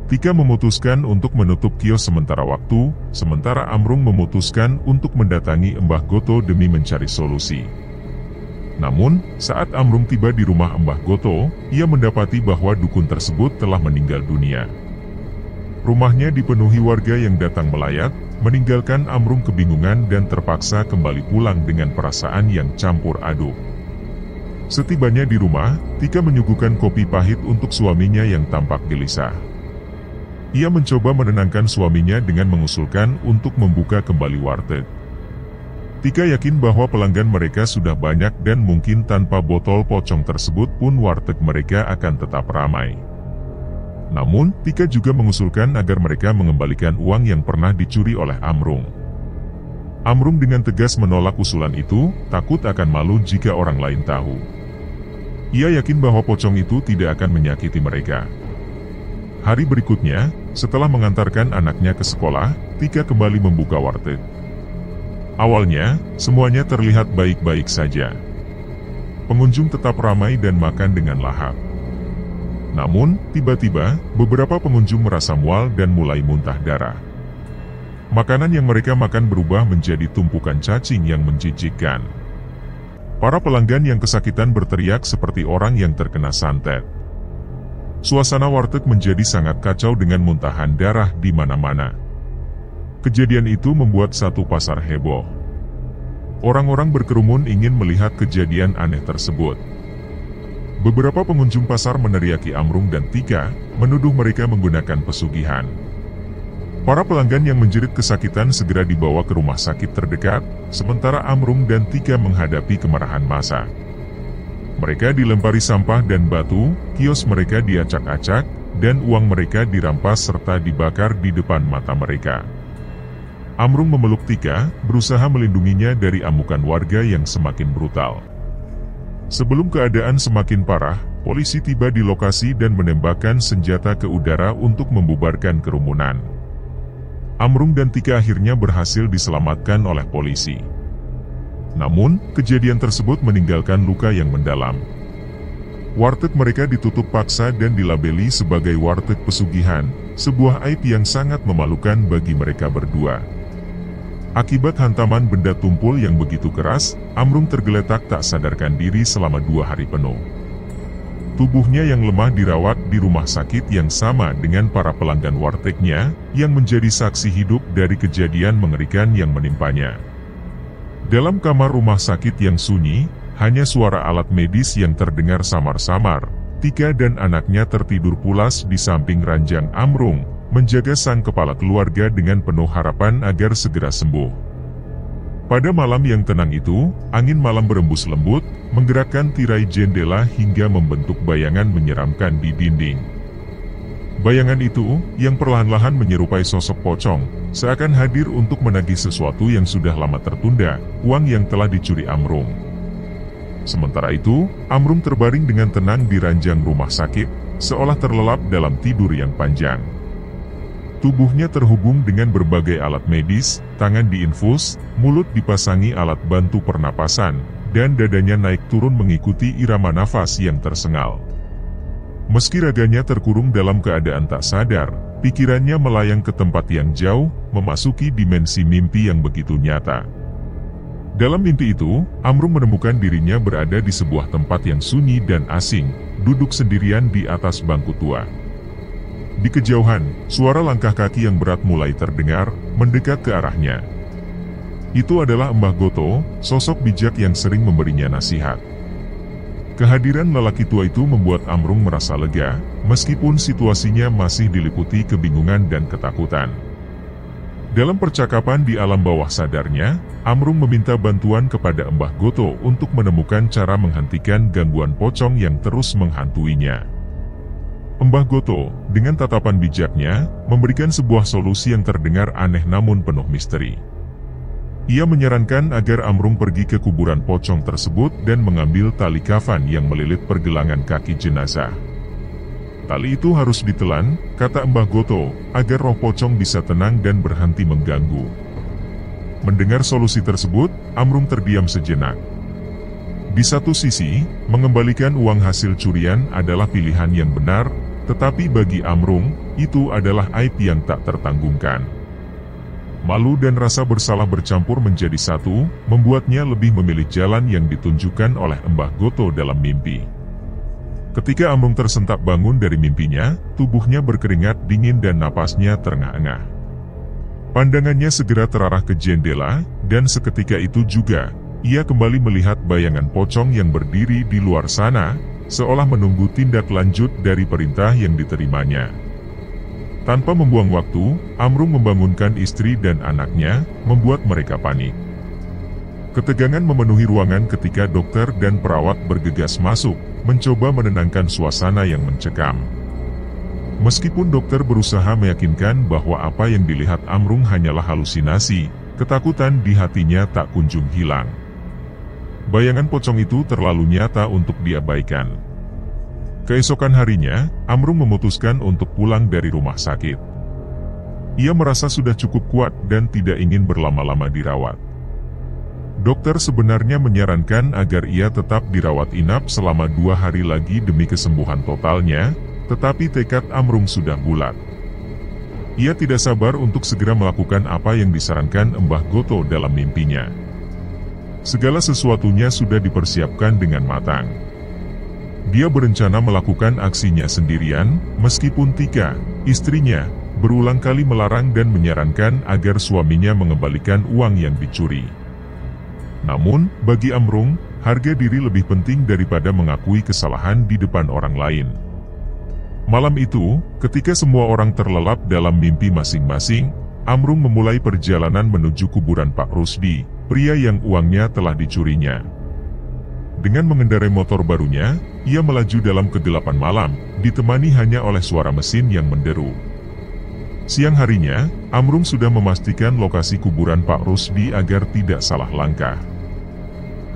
Tika memutuskan untuk menutup kios sementara waktu, sementara Amrung memutuskan untuk mendatangi Mbah Goto demi mencari solusi. Namun, saat Amrung tiba di rumah Mbah Goto, ia mendapati bahwa dukun tersebut telah meninggal dunia. Rumahnya dipenuhi warga yang datang melayat, meninggalkan Amrung kebingungan dan terpaksa kembali pulang dengan perasaan yang campur aduk. Setibanya di rumah, Tika menyuguhkan kopi pahit untuk suaminya yang tampak gelisah. Ia mencoba menenangkan suaminya dengan mengusulkan untuk membuka kembali warteg. Tika yakin bahwa pelanggan mereka sudah banyak dan mungkin tanpa botol pocong tersebut pun warteg mereka akan tetap ramai. Namun, Tika juga mengusulkan agar mereka mengembalikan uang yang pernah dicuri oleh Amrung. Amrung dengan tegas menolak usulan itu, takut akan malu jika orang lain tahu. Ia yakin bahwa pocong itu tidak akan menyakiti mereka. Hari berikutnya, setelah mengantarkan anaknya ke sekolah, Tika kembali membuka warteg. Awalnya, semuanya terlihat baik-baik saja. Pengunjung tetap ramai dan makan dengan lahap. Namun, tiba-tiba, beberapa pengunjung merasa mual dan mulai muntah darah. Makanan yang mereka makan berubah menjadi tumpukan cacing yang menjijikkan. Para pelanggan yang kesakitan berteriak seperti orang yang terkena santet. Suasana warteg menjadi sangat kacau dengan muntahan darah di mana-mana. Kejadian itu membuat satu pasar heboh. Orang-orang berkerumun ingin melihat kejadian aneh tersebut. Beberapa pengunjung pasar meneriaki Amrung dan Tika, menuduh mereka menggunakan pesugihan. Para pelanggan yang menjerit kesakitan segera dibawa ke rumah sakit terdekat, sementara Amrung dan Tika menghadapi kemarahan massa. Mereka dilempari sampah dan batu, kios mereka diacak-acak, dan uang mereka dirampas serta dibakar di depan mata mereka. Amrung memeluk Tika, berusaha melindunginya dari amukan warga yang semakin brutal. Sebelum keadaan semakin parah, polisi tiba di lokasi dan menembakkan senjata ke udara untuk membubarkan kerumunan. Amrung dan Tika akhirnya berhasil diselamatkan oleh polisi. Namun, kejadian tersebut meninggalkan luka yang mendalam. Warteg mereka ditutup paksa dan dilabeli sebagai warteg pesugihan, sebuah aib yang sangat memalukan bagi mereka berdua. Akibat hantaman benda tumpul yang begitu keras, Amrung tergeletak tak sadarkan diri selama 2 hari penuh. Tubuhnya yang lemah dirawat di rumah sakit yang sama dengan para pelanggan wartegnya, yang menjadi saksi hidup dari kejadian mengerikan yang menimpanya. Dalam kamar rumah sakit yang sunyi, hanya suara alat medis yang terdengar samar-samar. Tika dan anaknya tertidur pulas di samping ranjang Amrung, menjaga sang kepala keluarga dengan penuh harapan agar segera sembuh. Pada malam yang tenang itu, angin malam berembus lembut, menggerakkan tirai jendela hingga membentuk bayangan menyeramkan di dinding. Bayangan itu, yang perlahan-lahan menyerupai sosok pocong, seakan hadir untuk menagih sesuatu yang sudah lama tertunda, uang yang telah dicuri Amrung. Sementara itu, Amrung terbaring dengan tenang di ranjang rumah sakit, seolah terlelap dalam tidur yang panjang. Tubuhnya terhubung dengan berbagai alat medis, tangan diinfus, mulut dipasangi alat bantu pernapasan, dan dadanya naik turun mengikuti irama nafas yang tersengal. Meski raganya terkurung dalam keadaan tak sadar, pikirannya melayang ke tempat yang jauh, memasuki dimensi mimpi yang begitu nyata. Dalam mimpi itu, Amrung menemukan dirinya berada di sebuah tempat yang sunyi dan asing, duduk sendirian di atas bangku tua. Di kejauhan, suara langkah kaki yang berat mulai terdengar, mendekat ke arahnya. Itu adalah Mbah Goto, sosok bijak yang sering memberinya nasihat. Kehadiran lelaki tua itu membuat Amrung merasa lega, meskipun situasinya masih diliputi kebingungan dan ketakutan. Dalam percakapan di alam bawah sadarnya, Amrung meminta bantuan kepada Mbah Goto untuk menemukan cara menghentikan gangguan pocong yang terus menghantuinya. Mbah Goto, dengan tatapan bijaknya, memberikan sebuah solusi yang terdengar aneh namun penuh misteri. Ia menyarankan agar Amrung pergi ke kuburan pocong tersebut dan mengambil tali kafan yang melilit pergelangan kaki jenazah. Tali itu harus ditelan, kata Mbah Goto, agar roh pocong bisa tenang dan berhenti mengganggu. Mendengar solusi tersebut, Amrung terdiam sejenak. Di satu sisi, mengembalikan uang hasil curian adalah pilihan yang benar, tetapi bagi Amrung, itu adalah aib yang tak tertanggungkan. Malu dan rasa bersalah bercampur menjadi satu, membuatnya lebih memilih jalan yang ditunjukkan oleh Mbah Goto dalam mimpi. Ketika Amrung tersentak bangun dari mimpinya, tubuhnya berkeringat dingin dan napasnya terengah-engah. Pandangannya segera terarah ke jendela, dan seketika itu juga, ia kembali melihat bayangan pocong yang berdiri di luar sana, seolah menunggu tindak lanjut dari perintah yang diterimanya. Tanpa membuang waktu, Amrung membangunkan istri dan anaknya, membuat mereka panik. Ketegangan memenuhi ruangan ketika dokter dan perawat bergegas masuk, mencoba menenangkan suasana yang mencekam. Meskipun dokter berusaha meyakinkan bahwa apa yang dilihat Amrung hanyalah halusinasi, ketakutan di hatinya tak kunjung hilang. Bayangan pocong itu terlalu nyata untuk diabaikan. Keesokan harinya, Amrung memutuskan untuk pulang dari rumah sakit. Ia merasa sudah cukup kuat dan tidak ingin berlama-lama dirawat. Dokter sebenarnya menyarankan agar ia tetap dirawat inap selama 2 hari lagi demi kesembuhan totalnya, tetapi tekad Amrung sudah bulat. Ia tidak sabar untuk segera melakukan apa yang disarankan Mbah Goto dalam mimpinya. Segala sesuatunya sudah dipersiapkan dengan matang. Dia berencana melakukan aksinya sendirian, meskipun Tika, istrinya, berulang kali melarang dan menyarankan agar suaminya mengembalikan uang yang dicuri. Namun, bagi Amrung, harga diri lebih penting daripada mengakui kesalahan di depan orang lain. Malam itu, ketika semua orang terlelap dalam mimpi masing-masing, Amrung memulai perjalanan menuju kuburan Pak Rusdi, pria yang uangnya telah dicurinya. Dengan mengendarai motor barunya, ia melaju dalam kegelapan malam, ditemani hanya oleh suara mesin yang menderu. Siang harinya, Amrung sudah memastikan lokasi kuburan Pak Rusdi agar tidak salah langkah.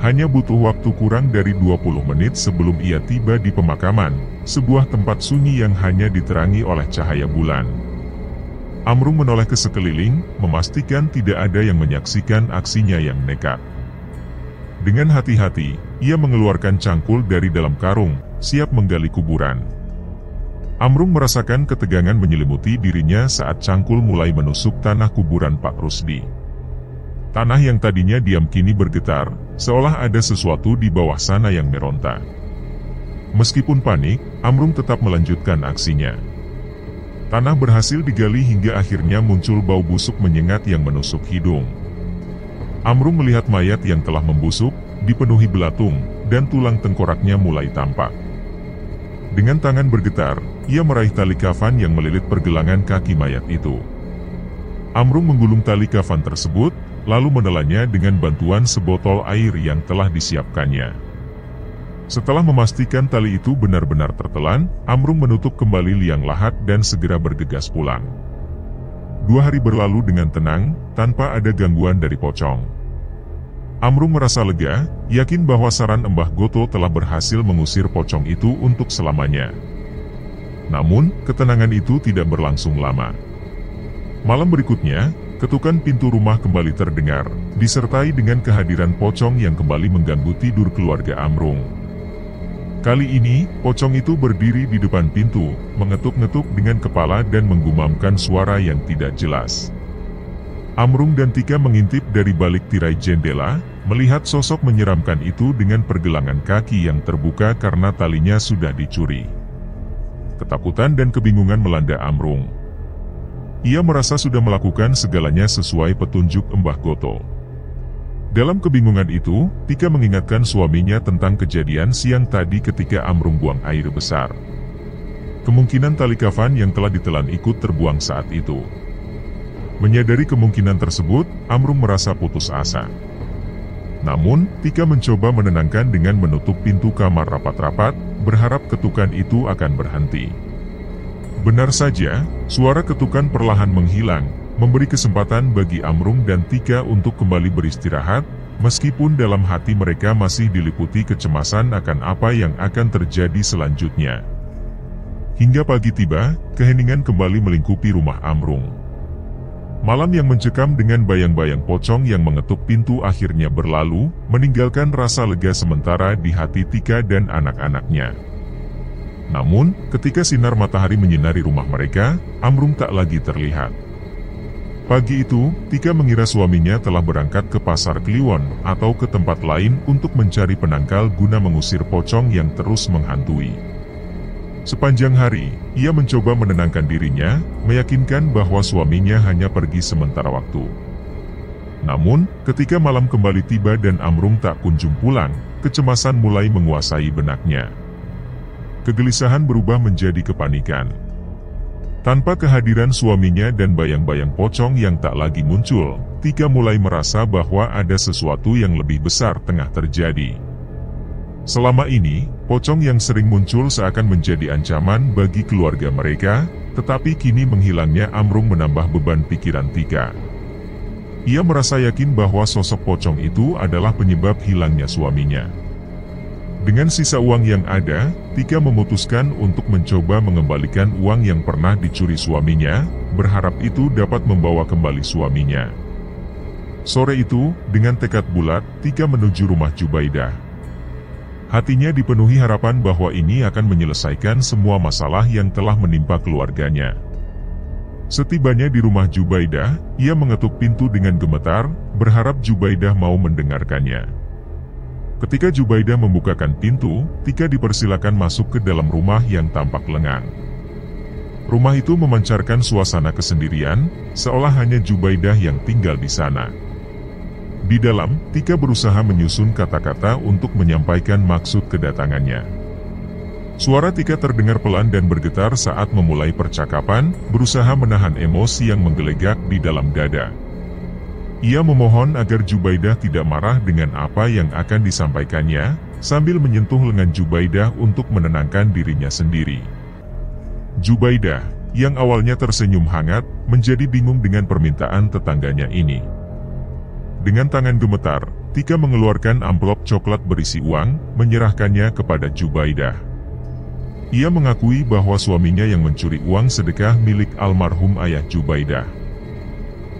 Hanya butuh waktu kurang dari 20 menit sebelum ia tiba di pemakaman, sebuah tempat sunyi yang hanya diterangi oleh cahaya bulan. Amrung menoleh ke sekeliling, memastikan tidak ada yang menyaksikan aksinya yang nekat. Dengan hati-hati, ia mengeluarkan cangkul dari dalam karung, siap menggali kuburan. Amrung merasakan ketegangan menyelimuti dirinya saat cangkul mulai menusuk tanah kuburan Pak Rusdi. Tanah yang tadinya diam kini bergetar, seolah ada sesuatu di bawah sana yang meronta. Meskipun panik, Amrung tetap melanjutkan aksinya. Tanah berhasil digali hingga akhirnya muncul bau busuk menyengat yang menusuk hidung. Amrung melihat mayat yang telah membusuk, dipenuhi belatung, dan tulang tengkoraknya mulai tampak. Dengan tangan bergetar, ia meraih tali kafan yang melilit pergelangan kaki mayat itu. Amrung menggulung tali kafan tersebut, lalu menelannya dengan bantuan sebotol air yang telah disiapkannya. Setelah memastikan tali itu benar-benar tertelan, Amrung menutup kembali liang lahat dan segera bergegas pulang. 2 hari berlalu dengan tenang, tanpa ada gangguan dari pocong. Amrung merasa lega, yakin bahwa saran Mbah Goto telah berhasil mengusir pocong itu untuk selamanya. Namun, ketenangan itu tidak berlangsung lama. Malam berikutnya, ketukan pintu rumah kembali terdengar, disertai dengan kehadiran pocong yang kembali mengganggu tidur keluarga Amrung. Kali ini, pocong itu berdiri di depan pintu, mengetuk-ngetuk dengan kepala dan menggumamkan suara yang tidak jelas. Amrung dan Tika mengintip dari balik tirai jendela, melihat sosok menyeramkan itu dengan pergelangan kaki yang terbuka karena talinya sudah dicuri. Ketakutan dan kebingungan melanda Amrung. Ia merasa sudah melakukan segalanya sesuai petunjuk Mbah Goto. Dalam kebingungan itu, Tika mengingatkan suaminya tentang kejadian siang tadi ketika Amrung buang air besar. Kemungkinan tali kafan yang telah ditelan ikut terbuang saat itu. Menyadari kemungkinan tersebut, Amrung merasa putus asa. Namun, Tika mencoba menenangkan dengan menutup pintu kamar rapat-rapat, berharap ketukan itu akan berhenti. Benar saja, suara ketukan perlahan menghilang, memberi kesempatan bagi Amrung dan Tika untuk kembali beristirahat, meskipun dalam hati mereka masih diliputi kecemasan akan apa yang akan terjadi selanjutnya. Hingga pagi tiba, keheningan kembali melingkupi rumah Amrung. Malam yang mencekam dengan bayang-bayang pocong yang mengetuk pintu akhirnya berlalu, meninggalkan rasa lega sementara di hati Tika dan anak-anaknya. Namun, ketika sinar matahari menyinari rumah mereka, Amrung tak lagi terlihat. Pagi itu, Tika mengira suaminya telah berangkat ke pasar Kliwon atau ke tempat lain untuk mencari penangkal guna mengusir pocong yang terus menghantui. Sepanjang hari, ia mencoba menenangkan dirinya, meyakinkan bahwa suaminya hanya pergi sementara waktu. Namun, ketika malam kembali tiba dan Amrung tak kunjung pulang, kecemasan mulai menguasai benaknya. Kegelisahan berubah menjadi kepanikan. Tanpa kehadiran suaminya dan bayang-bayang pocong yang tak lagi muncul, Tika mulai merasa bahwa ada sesuatu yang lebih besar tengah terjadi. Selama ini, pocong yang sering muncul seakan menjadi ancaman bagi keluarga mereka, tetapi kini menghilangnya Amrung menambah beban pikiran Tika. Ia merasa yakin bahwa sosok pocong itu adalah penyebab hilangnya suaminya. Dengan sisa uang yang ada, Tika memutuskan untuk mencoba mengembalikan uang yang pernah dicuri suaminya, berharap itu dapat membawa kembali suaminya. Sore itu, dengan tekad bulat, Tika menuju rumah Jubaidah. Hatinya dipenuhi harapan bahwa ini akan menyelesaikan semua masalah yang telah menimpa keluarganya. Setibanya di rumah Jubaidah, ia mengetuk pintu dengan gemetar, berharap Jubaidah mau mendengarkannya. Ketika Jubaidah membukakan pintu, Tika dipersilakan masuk ke dalam rumah yang tampak lengang. Rumah itu memancarkan suasana kesendirian, seolah hanya Jubaidah yang tinggal di sana. Di dalam, Tika berusaha menyusun kata-kata untuk menyampaikan maksud kedatangannya. Suara Tika terdengar pelan dan bergetar saat memulai percakapan, berusaha menahan emosi yang menggelegak di dalam dada. Ia memohon agar Jubaidah tidak marah dengan apa yang akan disampaikannya, sambil menyentuh lengan Jubaidah untuk menenangkan dirinya sendiri. Jubaidah, yang awalnya tersenyum hangat, menjadi bingung dengan permintaan tetangganya ini. Dengan tangan gemetar, Tika mengeluarkan amplop coklat berisi uang, menyerahkannya kepada Jubaidah. Ia mengakui bahwa suaminya yang mencuri uang sedekah milik almarhum ayah Jubaidah.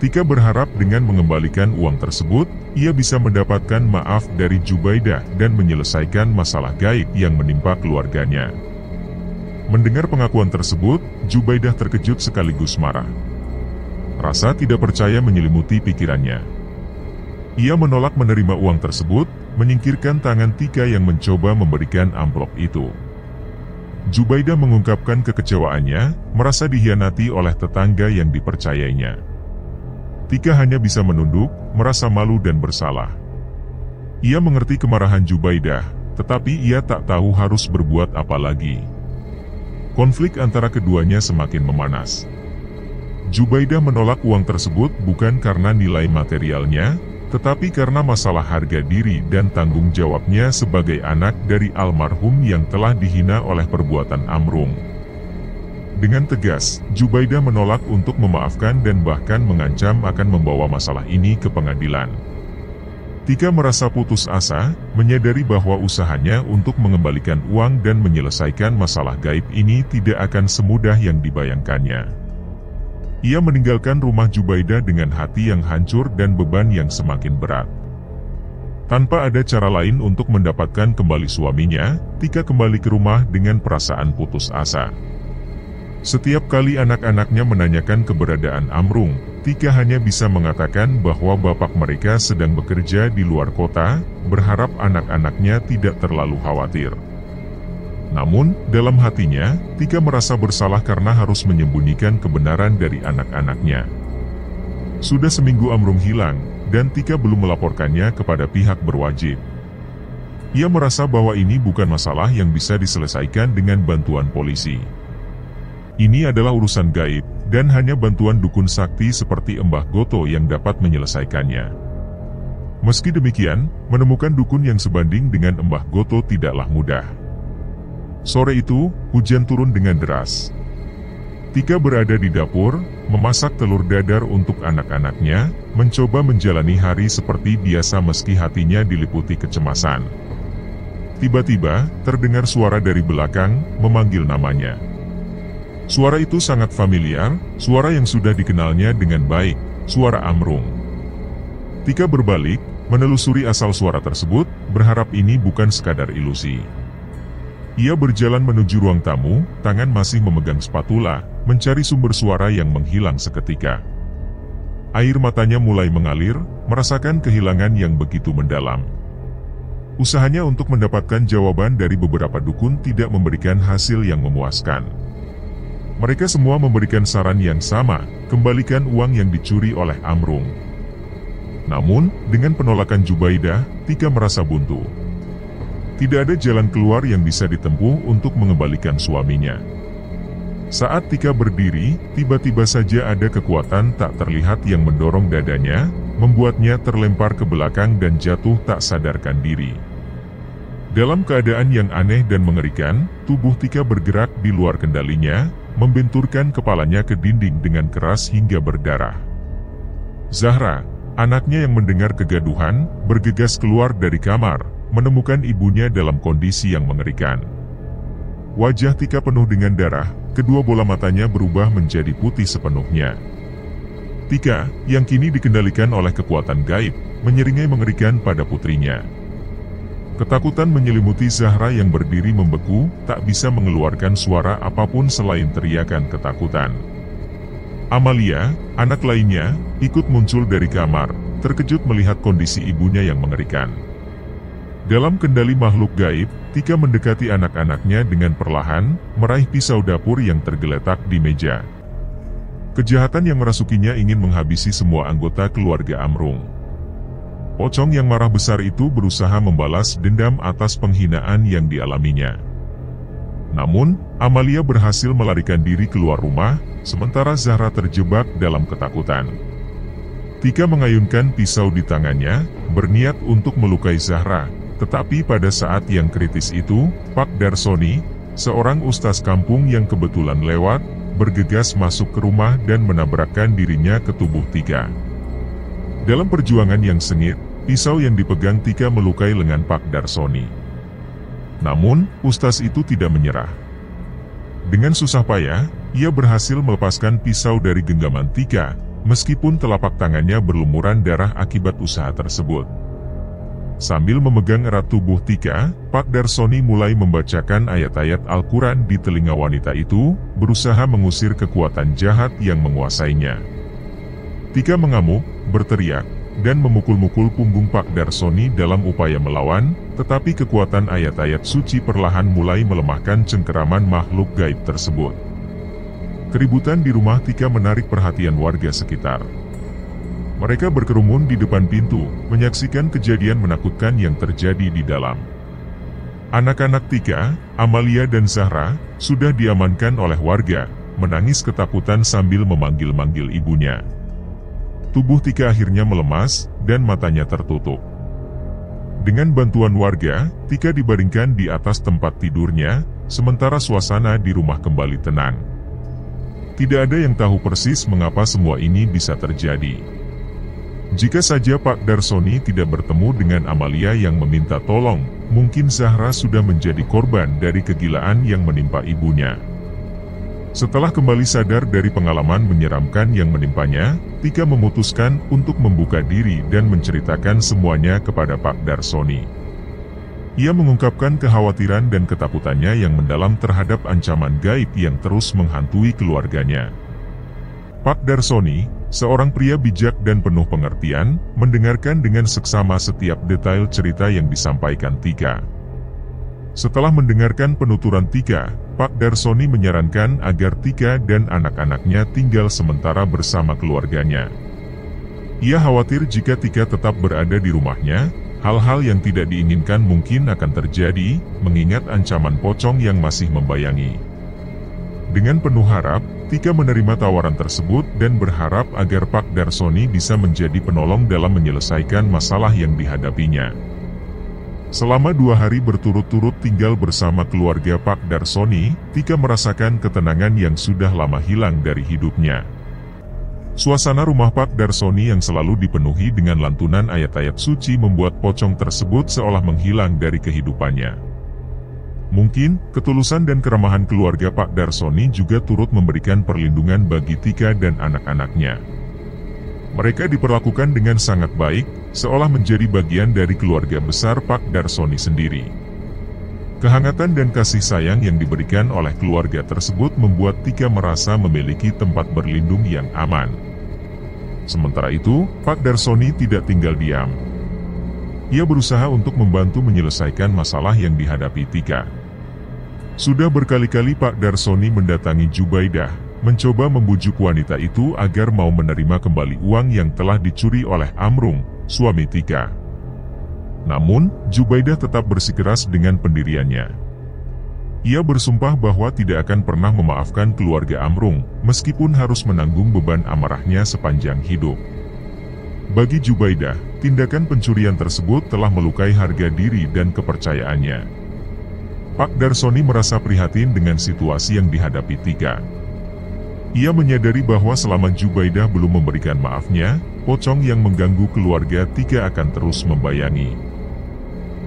Tika berharap dengan mengembalikan uang tersebut, ia bisa mendapatkan maaf dari Jubaidah dan menyelesaikan masalah gaib yang menimpa keluarganya. Mendengar pengakuan tersebut, Jubaidah terkejut sekaligus marah. Rasa tidak percaya menyelimuti pikirannya. Ia menolak menerima uang tersebut, menyingkirkan tangan Tika yang mencoba memberikan amplop itu. Jubaidah mengungkapkan kekecewaannya, merasa dikhianati oleh tetangga yang dipercayainya. Tika hanya bisa menunduk, merasa malu dan bersalah. Ia mengerti kemarahan Jubaidah, tetapi ia tak tahu harus berbuat apa lagi. Konflik antara keduanya semakin memanas. Jubaidah menolak uang tersebut bukan karena nilai materialnya, tetapi karena masalah harga diri dan tanggung jawabnya sebagai anak dari almarhum yang telah dihina oleh perbuatan Amrung. Dengan tegas, Jubaidah menolak untuk memaafkan dan bahkan mengancam akan membawa masalah ini ke pengadilan. Tika merasa putus asa, menyadari bahwa usahanya untuk mengembalikan uang dan menyelesaikan masalah gaib ini tidak akan semudah yang dibayangkannya. Ia meninggalkan rumah Jubaidah dengan hati yang hancur dan beban yang semakin berat. Tanpa ada cara lain untuk mendapatkan kembali suaminya, Tika kembali ke rumah dengan perasaan putus asa. Setiap kali anak-anaknya menanyakan keberadaan Amrung, Tika hanya bisa mengatakan bahwa bapak mereka sedang bekerja di luar kota, berharap anak-anaknya tidak terlalu khawatir. Namun, dalam hatinya, Tika merasa bersalah karena harus menyembunyikan kebenaran dari anak-anaknya. Sudah seminggu Amrung hilang, dan Tika belum melaporkannya kepada pihak berwajib. Ia merasa bahwa ini bukan masalah yang bisa diselesaikan dengan bantuan polisi. Ini adalah urusan gaib, dan hanya bantuan dukun sakti seperti Mbah Goto yang dapat menyelesaikannya. Meski demikian, menemukan dukun yang sebanding dengan Mbah Goto tidaklah mudah. Sore itu, hujan turun dengan deras. Tika berada di dapur, memasak telur dadar untuk anak-anaknya, mencoba menjalani hari seperti biasa meski hatinya diliputi kecemasan. Tiba-tiba, terdengar suara dari belakang, memanggil namanya. Suara itu sangat familiar, suara yang sudah dikenalnya dengan baik, suara Amrung. Tika berbalik, menelusuri asal suara tersebut, berharap ini bukan sekadar ilusi. Ia berjalan menuju ruang tamu, tangan masih memegang spatula, mencari sumber suara yang menghilang seketika. Air matanya mulai mengalir, merasakan kehilangan yang begitu mendalam. Usahanya untuk mendapatkan jawaban dari beberapa dukun tidak memberikan hasil yang memuaskan. Mereka semua memberikan saran yang sama, kembalikan uang yang dicuri oleh Amrung. Namun, dengan penolakan Jubaidah, Tika merasa buntu. Tidak ada jalan keluar yang bisa ditempuh untuk mengembalikan suaminya. Saat Tika berdiri, tiba-tiba saja ada kekuatan tak terlihat yang mendorong dadanya, membuatnya terlempar ke belakang dan jatuh tak sadarkan diri. Dalam keadaan yang aneh dan mengerikan, tubuh Tika bergerak di luar kendalinya, membenturkan kepalanya ke dinding dengan keras hingga berdarah. Zahra, anaknya yang mendengar kegaduhan, bergegas keluar dari kamar, menemukan ibunya dalam kondisi yang mengerikan. Wajah Tika penuh dengan darah, kedua bola matanya berubah menjadi putih sepenuhnya. Tika, yang kini dikendalikan oleh kekuatan gaib, menyeringai mengerikan pada putrinya. Ketakutan menyelimuti Zahra yang berdiri membeku, tak bisa mengeluarkan suara apapun selain teriakan ketakutan. Amalia, anak lainnya, ikut muncul dari kamar, terkejut melihat kondisi ibunya yang mengerikan. Dalam kendali makhluk gaib, Tika mendekati anak-anaknya dengan perlahan, meraih pisau dapur yang tergeletak di meja. Kejahatan yang merasukinya ingin menghabisi semua anggota keluarga Amrung. Pocong yang marah besar itu berusaha membalas dendam atas penghinaan yang dialaminya. Namun, Amalia berhasil melarikan diri keluar rumah, sementara Zahra terjebak dalam ketakutan. Tika mengayunkan pisau di tangannya, berniat untuk melukai Zahra, Tetapi pada saat yang kritis itu, Pak Darsoni, seorang ustaz kampung yang kebetulan lewat, bergegas masuk ke rumah dan menabrakkan dirinya ke tubuh Tika. Dalam perjuangan yang sengit, pisau yang dipegang Tika melukai lengan Pak Darsoni. Namun, ustaz itu tidak menyerah. Dengan susah payah, ia berhasil melepaskan pisau dari genggaman Tika, meskipun telapak tangannya berlumuran darah akibat usaha tersebut. Sambil memegang erat tubuh Tika, Pak Darsoni mulai membacakan ayat-ayat Al-Quran di telinga wanita itu, berusaha mengusir kekuatan jahat yang menguasainya. Tika mengamuk, berteriak, dan memukul-mukul punggung Pak Darsoni dalam upaya melawan, tetapi kekuatan ayat-ayat suci perlahan mulai melemahkan cengkeraman makhluk gaib tersebut. Keributan di rumah Tika menarik perhatian warga sekitar. Mereka berkerumun di depan pintu, menyaksikan kejadian menakutkan yang terjadi di dalam. Anak-anak Tika, Amalia dan Zahra, sudah diamankan oleh warga, menangis ketakutan sambil memanggil-manggil ibunya. Tubuh Tika akhirnya melemas, dan matanya tertutup. Dengan bantuan warga, Tika dibaringkan di atas tempat tidurnya, sementara suasana di rumah kembali tenang. Tidak ada yang tahu persis mengapa semua ini bisa terjadi. Jika saja Pak Darsoni tidak bertemu dengan Amalia yang meminta tolong, mungkin Zahra sudah menjadi korban dari kegilaan yang menimpa ibunya. Setelah kembali sadar dari pengalaman menyeramkan yang menimpanya, Tika memutuskan untuk membuka diri dan menceritakan semuanya kepada Pak Darsoni. Ia mengungkapkan kekhawatiran dan ketakutannya yang mendalam terhadap ancaman gaib yang terus menghantui keluarganya. Pak Darsoni, seorang pria bijak dan penuh pengertian, mendengarkan dengan seksama setiap detail cerita yang disampaikan Tika. Setelah mendengarkan penuturan Tika, Pak Darsoni menyarankan agar Tika dan anak-anaknya tinggal sementara bersama keluarganya. Ia khawatir jika Tika tetap berada di rumahnya, hal-hal yang tidak diinginkan mungkin akan terjadi, mengingat ancaman pocong yang masih membayangi. Dengan penuh harap, Tika menerima tawaran tersebut dan berharap agar Pak Darsoni bisa menjadi penolong dalam menyelesaikan masalah yang dihadapinya. Selama 2 hari berturut-turut tinggal bersama keluarga Pak Darsoni, Tika merasakan ketenangan yang sudah lama hilang dari hidupnya. Suasana rumah Pak Darsoni yang selalu dipenuhi dengan lantunan ayat-ayat suci membuat pocong tersebut seolah menghilang dari kehidupannya. Mungkin, ketulusan dan keramahan keluarga Pak Darsoni juga turut memberikan perlindungan bagi Tika dan anak-anaknya. Mereka diperlakukan dengan sangat baik, seolah menjadi bagian dari keluarga besar Pak Darsoni sendiri. Kehangatan dan kasih sayang yang diberikan oleh keluarga tersebut membuat Tika merasa memiliki tempat berlindung yang aman. Sementara itu, Pak Darsoni tidak tinggal diam. Ia berusaha untuk membantu menyelesaikan masalah yang dihadapi Tika. Sudah berkali-kali Pak Darsoni mendatangi Jubaidah, mencoba membujuk wanita itu agar mau menerima kembali uang yang telah dicuri oleh Amrung, suami Tika. Namun, Jubaidah tetap bersikeras dengan pendiriannya. Ia bersumpah bahwa tidak akan pernah memaafkan keluarga Amrung, meskipun harus menanggung beban amarahnya sepanjang hidup. Bagi Jubaidah, tindakan pencurian tersebut telah melukai harga diri dan kepercayaannya. Pak Darsoni merasa prihatin dengan situasi yang dihadapi Tika. Ia menyadari bahwa selama Jubaidah belum memberikan maafnya, pocong yang mengganggu keluarga Tika akan terus membayangi.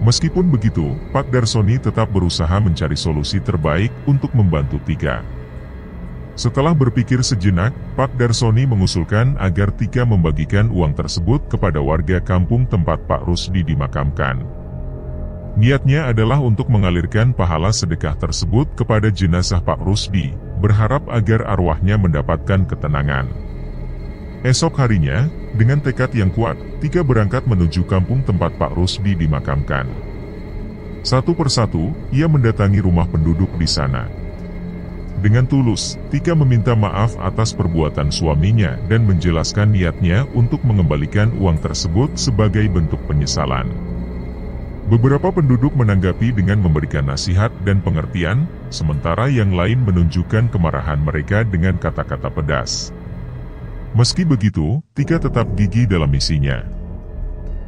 Meskipun begitu, Pak Darsoni tetap berusaha mencari solusi terbaik untuk membantu Tika. Setelah berpikir sejenak, Pak Darsoni mengusulkan agar Tika membagikan uang tersebut kepada warga kampung tempat Pak Rusdi dimakamkan. Niatnya adalah untuk mengalirkan pahala sedekah tersebut kepada jenazah Pak Rusdi, berharap agar arwahnya mendapatkan ketenangan. Esok harinya, dengan tekad yang kuat, Tika berangkat menuju kampung tempat Pak Rusdi dimakamkan. Satu persatu, ia mendatangi rumah penduduk di sana. Dengan tulus, Tika meminta maaf atas perbuatan suaminya dan menjelaskan niatnya untuk mengembalikan uang tersebut sebagai bentuk penyesalan. Beberapa penduduk menanggapi dengan memberikan nasihat dan pengertian, sementara yang lain menunjukkan kemarahan mereka dengan kata-kata pedas. Meski begitu, Tika tetap gigih dalam misinya.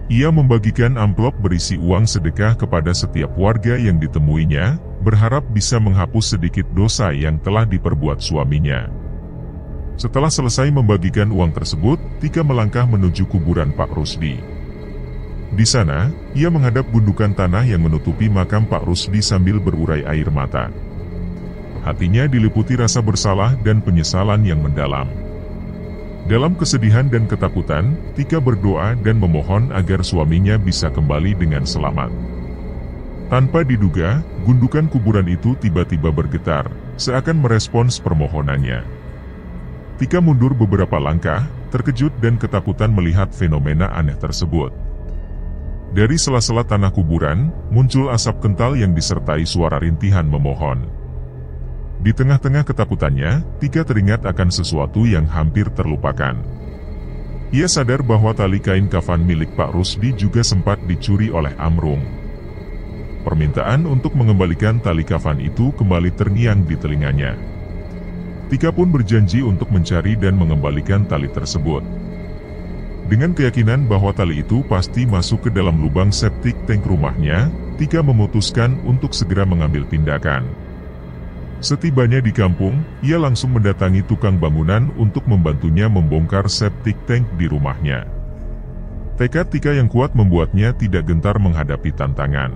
Ia membagikan amplop berisi uang sedekah kepada setiap warga yang ditemuinya, berharap bisa menghapus sedikit dosa yang telah diperbuat suaminya. Setelah selesai membagikan uang tersebut, Tika melangkah menuju kuburan Pak Rusdi. Di sana, ia menghadap gundukan tanah yang menutupi makam Pak Rusdi sambil berurai air mata. Hatinya diliputi rasa bersalah dan penyesalan yang mendalam. Dalam kesedihan dan ketakutan, Tika berdoa dan memohon agar suaminya bisa kembali dengan selamat. Tanpa diduga, gundukan kuburan itu tiba-tiba bergetar, seakan merespons permohonannya. Tika mundur beberapa langkah, terkejut dan ketakutan melihat fenomena aneh tersebut. Dari sela-sela tanah kuburan, muncul asap kental yang disertai suara rintihan memohon. Di tengah-tengah ketakutannya, Tika teringat akan sesuatu yang hampir terlupakan. Ia sadar bahwa tali kain kafan milik Pak Rusdi juga sempat dicuri oleh Amrung. Permintaan untuk mengembalikan tali kafan itu kembali terngiang di telinganya. Tika pun berjanji untuk mencari dan mengembalikan tali tersebut. Dengan keyakinan bahwa tali itu pasti masuk ke dalam lubang septic tank rumahnya, Tika memutuskan untuk segera mengambil tindakan. Setibanya di kampung, ia langsung mendatangi tukang bangunan untuk membantunya membongkar septic tank di rumahnya. Tekad Tika yang kuat membuatnya tidak gentar menghadapi tantangan.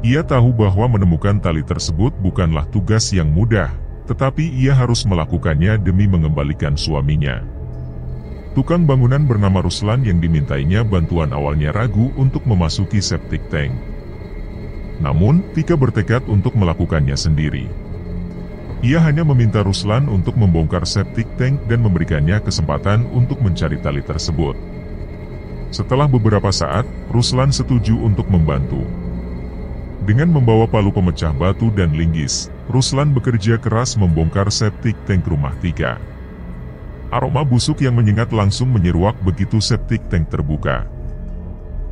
Ia tahu bahwa menemukan tali tersebut bukanlah tugas yang mudah, tetapi ia harus melakukannya demi mengembalikan suaminya. Tukang bangunan bernama Ruslan yang dimintainya bantuan awalnya ragu untuk memasuki septic tank. Namun, Tika bertekad untuk melakukannya sendiri. Ia hanya meminta Ruslan untuk membongkar septic tank dan memberikannya kesempatan untuk mencari tali tersebut. Setelah beberapa saat, Ruslan setuju untuk membantu. Dengan membawa palu pemecah batu dan linggis, Ruslan bekerja keras membongkar septic tank rumah Tika. Aroma busuk yang menyengat langsung menyeruak begitu septic tank terbuka.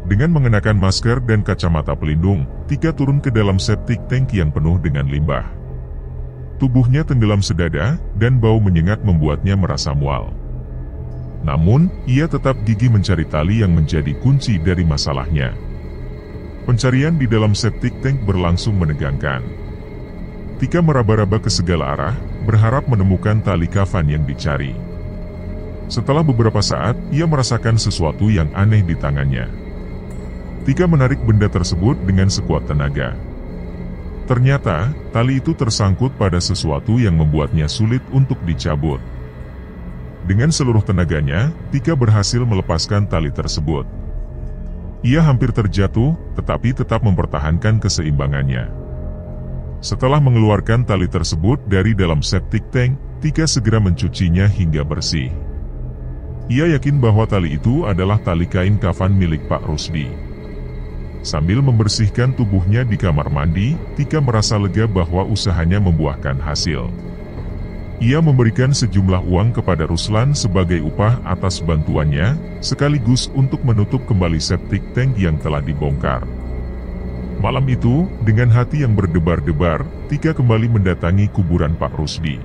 Dengan mengenakan masker dan kacamata pelindung, Tika turun ke dalam septic tank yang penuh dengan limbah. Tubuhnya tenggelam sedada, dan bau menyengat membuatnya merasa mual. Namun, ia tetap gigih mencari tali yang menjadi kunci dari masalahnya. Pencarian di dalam septic tank berlangsung menegangkan. Tika meraba-raba ke segala arah, berharap menemukan tali kafan yang dicari. Setelah beberapa saat, ia merasakan sesuatu yang aneh di tangannya. Tika menarik benda tersebut dengan sekuat tenaga. Ternyata, tali itu tersangkut pada sesuatu yang membuatnya sulit untuk dicabut. Dengan seluruh tenaganya, Tika berhasil melepaskan tali tersebut. Ia hampir terjatuh, tetapi tetap mempertahankan keseimbangannya. Setelah mengeluarkan tali tersebut dari dalam septic tank, Tika segera mencucinya hingga bersih. Ia yakin bahwa tali itu adalah tali kain kafan milik Pak Rusdi. Sambil membersihkan tubuhnya di kamar mandi, Tika merasa lega bahwa usahanya membuahkan hasil. Ia memberikan sejumlah uang kepada Ruslan sebagai upah atas bantuannya, sekaligus untuk menutup kembali septic tank yang telah dibongkar. Malam itu, dengan hati yang berdebar-debar, Tika kembali mendatangi kuburan Pak Rusdi.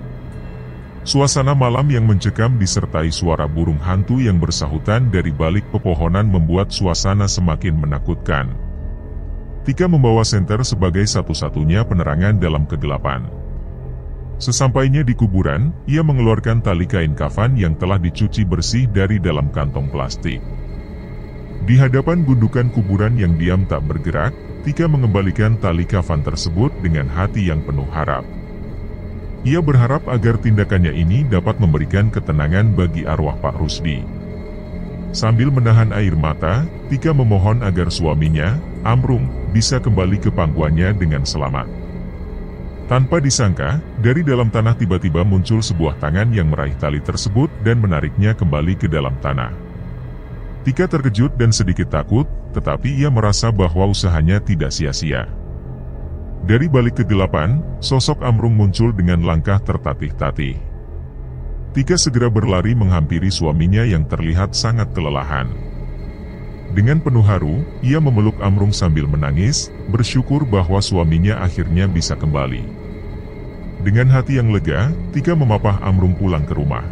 Suasana malam yang mencekam disertai suara burung hantu yang bersahutan dari balik pepohonan membuat suasana semakin menakutkan. Tika membawa senter sebagai satu-satunya penerangan dalam kegelapan. Sesampainya di kuburan, ia mengeluarkan tali kain kafan yang telah dicuci bersih dari dalam kantong plastik. Di hadapan gundukan kuburan yang diam tak bergerak, Tika mengembalikan tali kafan tersebut dengan hati yang penuh harap. Ia berharap agar tindakannya ini dapat memberikan ketenangan bagi arwah Pak Rusdi. Sambil menahan air mata, Tika memohon agar suaminya, Amrung, bisa kembali ke pangkuannya dengan selamat. Tanpa disangka, dari dalam tanah tiba-tiba muncul sebuah tangan yang meraih tali tersebut dan menariknya kembali ke dalam tanah. Tika terkejut dan sedikit takut, tetapi ia merasa bahwa usahanya tidak sia-sia. Dari balik kegelapan, sosok Amrung muncul dengan langkah tertatih-tatih. Tika segera berlari menghampiri suaminya yang terlihat sangat kelelahan. Dengan penuh haru, ia memeluk Amrung sambil menangis, bersyukur bahwa suaminya akhirnya bisa kembali. Dengan hati yang lega, Tika memapah Amrung pulang ke rumah.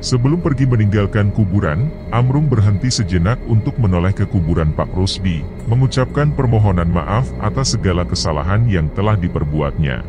Sebelum pergi meninggalkan kuburan, Amrum berhenti sejenak untuk menoleh ke kuburan Pak Rusdi, mengucapkan permohonan maaf atas segala kesalahan yang telah diperbuatnya.